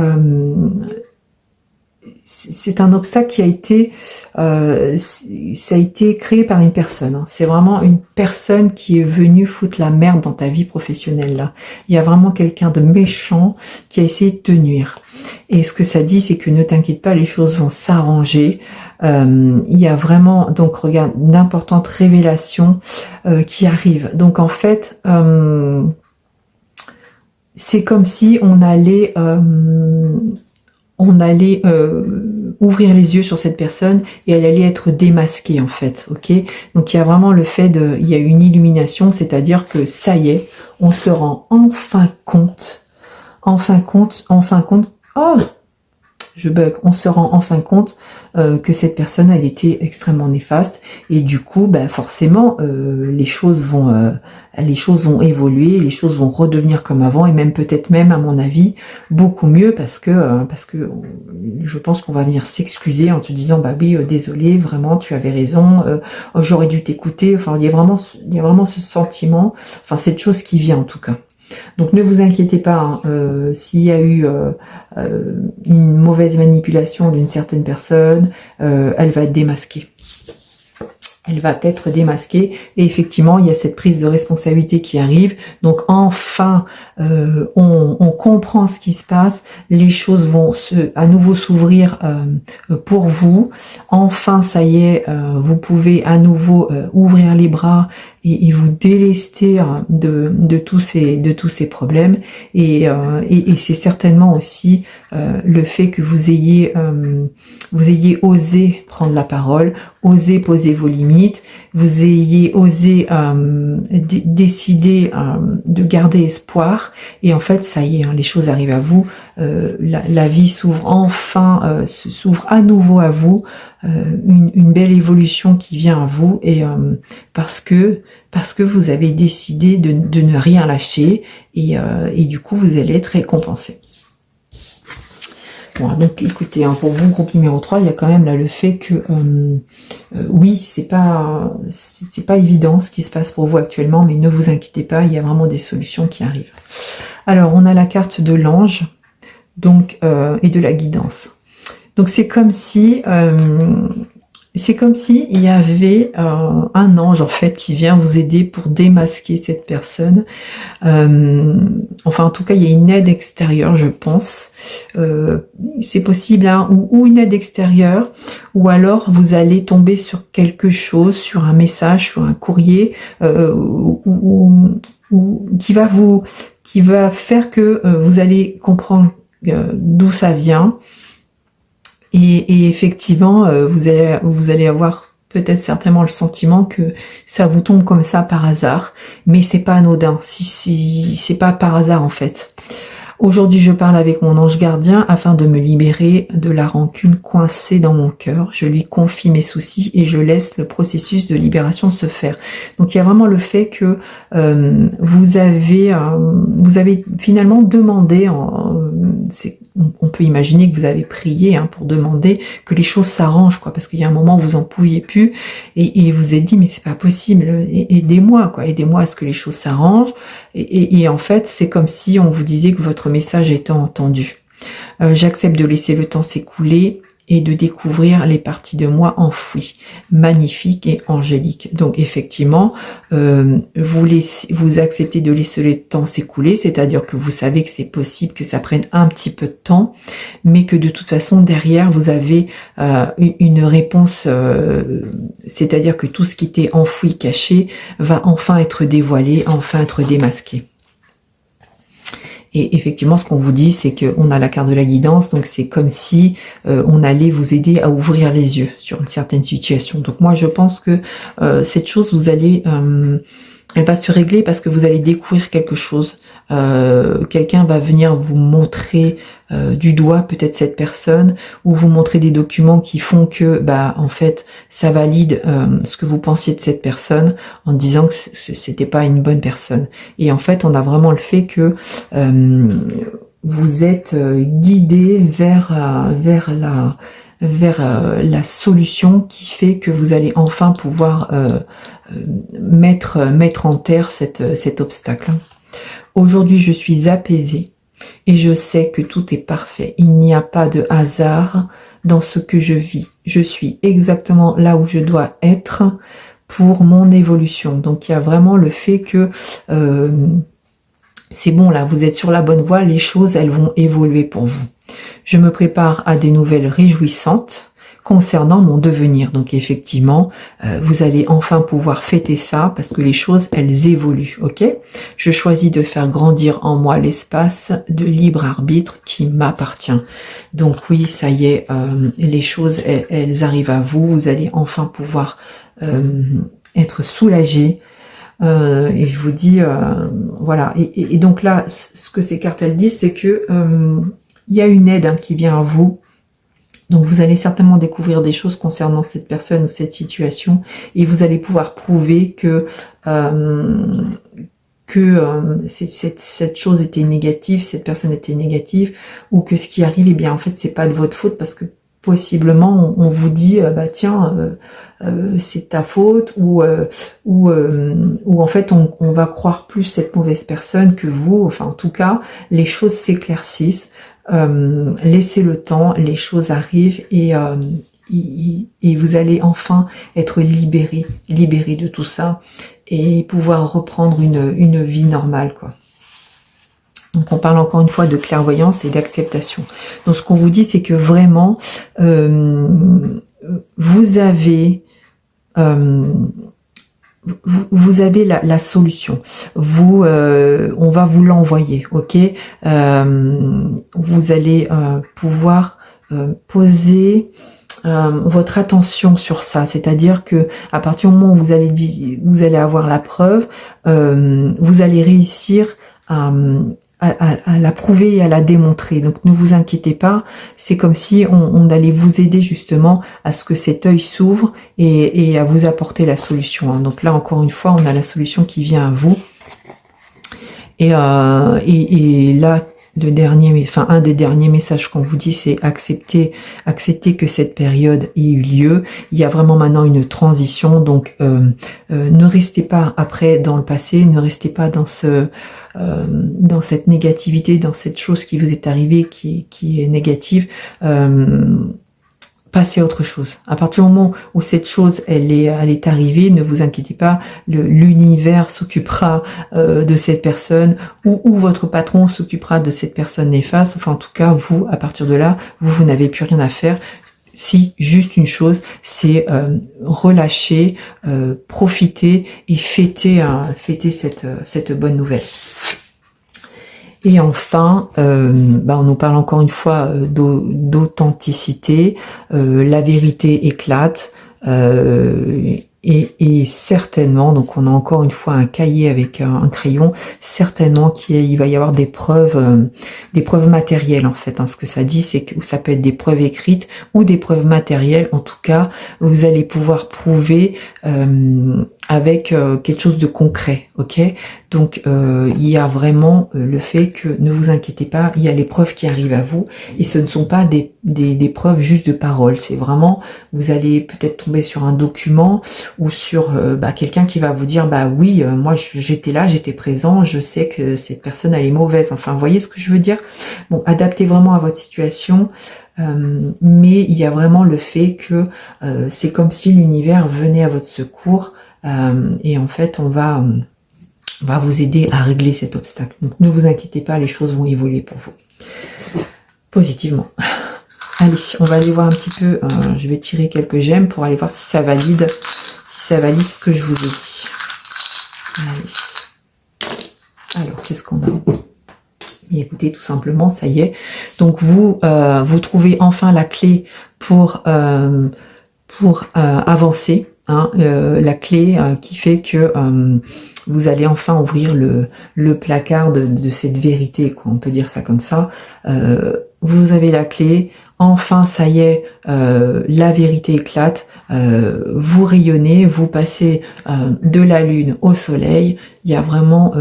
c'est un obstacle qui a été, ça a été créé par une personne. Hein. C'est vraiment une personne qui est venue foutre la merde dans ta vie professionnelle là. Il y a vraiment quelqu'un de méchant qui a essayé de te nuire. Et ce que ça dit, c'est que ne t'inquiète pas, les choses vont s'arranger. Il y a vraiment, donc regarde, d'importantes révélations qui arrivent. Donc en fait, c'est comme si on allait ouvrir les yeux sur cette personne et elle allait être démasquée en fait, ok? Donc il y a vraiment le fait il y a une illumination, c'est-à-dire que ça y est, on se rend enfin compte, oh, je bug, on se rend enfin compte que cette personne, elle était extrêmement néfaste et du coup, bah forcément, les choses vont évoluer, les choses vont redevenir comme avant et même peut-être même, à mon avis, beaucoup mieux parce que je pense qu'on va venir s'excuser en te disant, bah oui, désolé, vraiment, tu avais raison, j'aurais dû t'écouter. Enfin, il y a vraiment ce sentiment, enfin cette chose qui vient en tout cas. Donc ne vous inquiétez pas, hein, s'il y a eu une mauvaise manipulation d'une certaine personne, elle va être démasquée. Elle va être démasquée et effectivement il y a cette prise de responsabilité qui arrive. Donc enfin on comprend ce qui se passe, les choses vont à nouveau s'ouvrir pour vous. Enfin ça y est, vous pouvez à nouveau ouvrir les bras et vous délester de tous ces problèmes et c'est certainement aussi le fait que vous ayez osé prendre la parole, osé poser vos limites, vous ayez osé décider de garder espoir et en fait ça y est, hein, les choses arrivent à vous, la vie s'ouvre enfin, s'ouvre à nouveau à vous, une belle évolution qui vient à vous et parce que vous avez décidé de ne rien lâcher et du coup vous allez être récompensé. Bon, donc écoutez, hein, pour vous, groupe numéro 3, il y a quand même là le fait que oui, c'est pas évident ce qui se passe pour vous actuellement, mais ne vous inquiétez pas, il y a vraiment des solutions qui arrivent. Alors, on a la carte de l'ange, donc et de la guidance. Donc c'est comme si il y avait un ange en fait qui vient vous aider pour démasquer cette personne. Enfin en tout cas il y a une aide extérieure je pense. C'est possible hein, ou une aide extérieure ou alors vous allez tomber sur quelque chose, sur un message, sur un courrier ou qui va faire que vous allez comprendre d'où ça vient. Et effectivement, vous allez avoir peut-être certainement le sentiment que ça vous tombe comme ça par hasard, mais c'est pas anodin, si c'est pas par hasard en fait. Aujourd'hui, je parle avec mon ange gardien afin de me libérer de la rancune coincée dans mon cœur. Je lui confie mes soucis et je laisse le processus de libération se faire. Donc, il y a vraiment le fait que vous avez finalement demandé, on peut imaginer que vous avez prié hein, pour demander que les choses s'arrangent, quoi, parce qu'il y a un moment où vous en pouviez plus et vous êtes dit mais c'est pas possible, aidez-moi, quoi, aidez-moi à ce que les choses s'arrangent. Et en fait, c'est comme si on vous disait que votre message était entendu. J'accepte de laisser le temps s'écouler et de découvrir les parties de moi enfouies, magnifiques et angéliques. Donc effectivement, vous acceptez de laisser le temps s'écouler, c'est-à-dire que vous savez que c'est possible que ça prenne un petit peu de temps, mais que de toute façon derrière vous avez une réponse, c'est-à-dire que tout ce qui était enfoui, caché, va enfin être dévoilé, enfin être démasqué. Et effectivement, ce qu'on vous dit, c'est qu'on a la carte de la guidance, donc c'est comme si on allait vous aider à ouvrir les yeux sur une certaine situation. Donc moi, je pense que cette chose, elle va se régler parce que vous allez découvrir quelque chose. Quelqu'un va venir vous montrer du doigt peut-être cette personne ou vous montrer des documents qui font que en fait ça valide ce que vous pensiez de cette personne en disant que c'était pas une bonne personne. Et en fait on a vraiment le fait que vous êtes guidé vers la solution qui fait que vous allez enfin pouvoir mettre en terre cet obstacle. Aujourd'hui, je suis apaisée et je sais que tout est parfait. Il n'y a pas de hasard dans ce que je vis. Je suis exactement là où je dois être pour mon évolution. Donc il y a vraiment le fait que c'est bon là, vous êtes sur la bonne voie, les choses elles vont évoluer pour vous. Je me prépare à des nouvelles réjouissantes concernant mon devenir. Donc effectivement, vous allez enfin pouvoir fêter ça parce que les choses, elles évoluent, ok? Je choisis de faire grandir en moi l'espace de libre arbitre qui m'appartient. Donc oui, ça y est, les choses, elles arrivent à vous. Vous allez enfin pouvoir être soulagé. Et je vous dis, voilà. Et donc là, ce que ces cartes, elles disent, c'est que il y a une aide qui vient à vous. Donc vous allez certainement découvrir des choses concernant cette personne ou cette situation et vous allez pouvoir prouver que cette chose était négative, cette personne était négative, ou que ce qui arrive, eh bien en fait c'est pas de votre faute parce que possiblement on vous dit bah tiens c'est ta faute ou en fait on va croire plus cette mauvaise personne que vous. Enfin en tout cas les choses s'éclaircissent. Laissez le temps, les choses arrivent et vous allez enfin être libéré de tout ça et pouvoir reprendre une vie normale, quoi. Donc on parle encore une fois de clairvoyance et d'acceptation. Donc ce qu'on vous dit, c'est que vraiment vous avez la solution. Vous, on va vous l'envoyer, ok. Vous allez pouvoir poser votre attention sur ça, c'est-à-dire que à partir du moment où vous allez avoir la preuve, vous allez réussir à la prouver et à la démontrer. Donc ne vous inquiétez pas, c'est comme si on allait vous aider justement à ce que cet œil s'ouvre et à vous apporter la solution. Donc là encore une fois, on a la solution qui vient à vous. Et là, un des derniers messages qu'on vous dit, c'est accepter que cette période ait eu lieu. Il y a vraiment maintenant une transition, donc ne restez pas après dans le passé, ne restez pas dans cette négativité, dans cette chose qui vous est arrivée, qui est négative. Passez à autre chose. À partir du moment où cette chose elle est arrivée, ne vous inquiétez pas, l'univers s'occupera de cette personne ou votre patron s'occupera de cette personne néfaste. Enfin en tout cas vous, à partir de là, vous n'avez plus rien à faire. Si juste une chose, c'est relâcher, profiter et fêter cette bonne nouvelle. Et enfin, on nous parle encore une fois d'authenticité, la vérité éclate, et certainement, donc on a encore une fois un cahier avec un crayon, certainement qu'il va y avoir des preuves matérielles en fait. Ce que ça dit, c'est que ça peut être des preuves écrites ou des preuves matérielles. En tout cas, vous allez pouvoir prouver avec quelque chose de concret, ok. Donc il y a vraiment le fait que ne vous inquiétez pas, il y a les preuves qui arrivent à vous et ce ne sont pas des preuves juste de parole. C'est vraiment, vous allez peut-être tomber sur un document ou sur quelqu'un qui va vous dire bah oui, moi j'étais là, j'étais présent, je sais que cette personne elle est mauvaise. Enfin, vous voyez ce que je veux dire. Bon, adaptez vraiment à votre situation. Mais il y a vraiment le fait que c'est comme si l'univers venait à votre secours et en fait on va vous aider à régler cet obstacle. Donc ne vous inquiétez pas, les choses vont évoluer pour vous positivement. Allez, on va aller voir un petit peu, je vais tirer quelques gemmes pour aller voir si ça valide ce que je vous ai dit. Allez. Alors, qu'est-ce qu'on a? Et écoutez, tout simplement, ça y est. Donc vous trouvez enfin la clé pour avancer, la clé qui fait que vous allez enfin ouvrir le placard de cette vérité, quoi. On peut dire ça comme ça. Vous avez la clé. Enfin, ça y est, la vérité éclate. Vous rayonnez, vous passez de la lune au soleil. il y a vraiment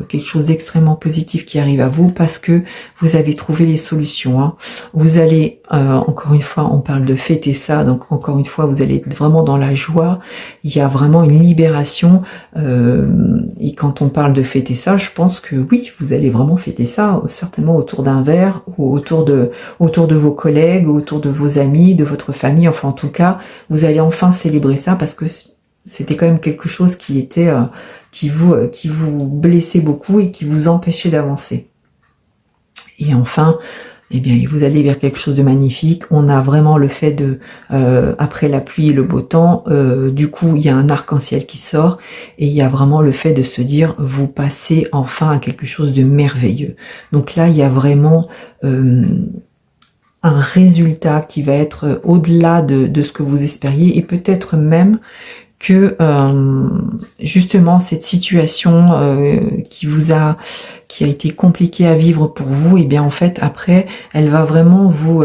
quelque chose d'extrêmement positif qui arrive à vous parce que vous avez trouvé les solutions. Hein. Vous allez, encore une fois, on parle de fêter ça, donc encore une fois, vous allez être vraiment dans la joie. Il y a vraiment une libération. Et quand on parle de fêter ça, je pense que oui, vous allez vraiment fêter ça, certainement autour d'un verre ou autour de vos collègues, autour de vos amis, de votre famille. Enfin, en tout cas, vous allez enfin célébrer ça parce que c'était quand même quelque chose qui était qui vous blessait beaucoup et qui vous empêchait d'avancer. Et enfin, eh bien, vous allez vers quelque chose de magnifique. On a vraiment le fait de, après la pluie et le beau temps, du coup, il y a un arc-en-ciel qui sort et il y a vraiment le fait de se dire, vous passez enfin à quelque chose de merveilleux. Donc là, il y a vraiment un résultat qui va être au-delà de ce que vous espériez et peut-être même que justement cette situation qui a été compliquée à vivre pour vous, et bien en fait après elle va vraiment vous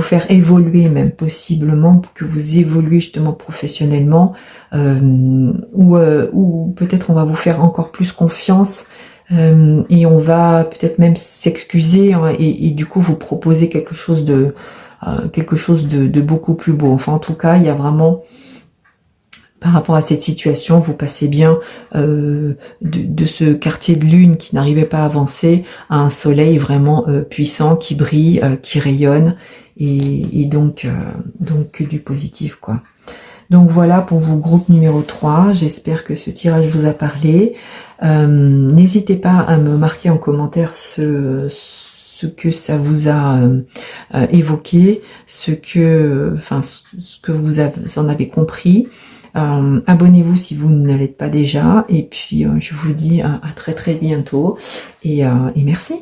faire évoluer, même possiblement que vous évoluez justement professionnellement ou peut-être on va vous faire encore plus confiance et on va peut-être même s'excuser hein, et du coup vous proposer quelque chose de beaucoup plus beau. Enfin en tout cas il y a vraiment par rapport à cette situation, vous passez bien de ce quartier de lune qui n'arrivait pas à avancer à un soleil vraiment puissant, qui brille, qui rayonne, et donc du positif, quoi. Donc voilà pour vous, groupe numéro 3. J'espère que ce tirage vous a parlé. N'hésitez pas à me marquer en commentaire ce que ça vous a évoqué, ce que vous en avez compris. Abonnez-vous si vous ne l'êtes pas déjà et puis je vous dis à très très bientôt et merci.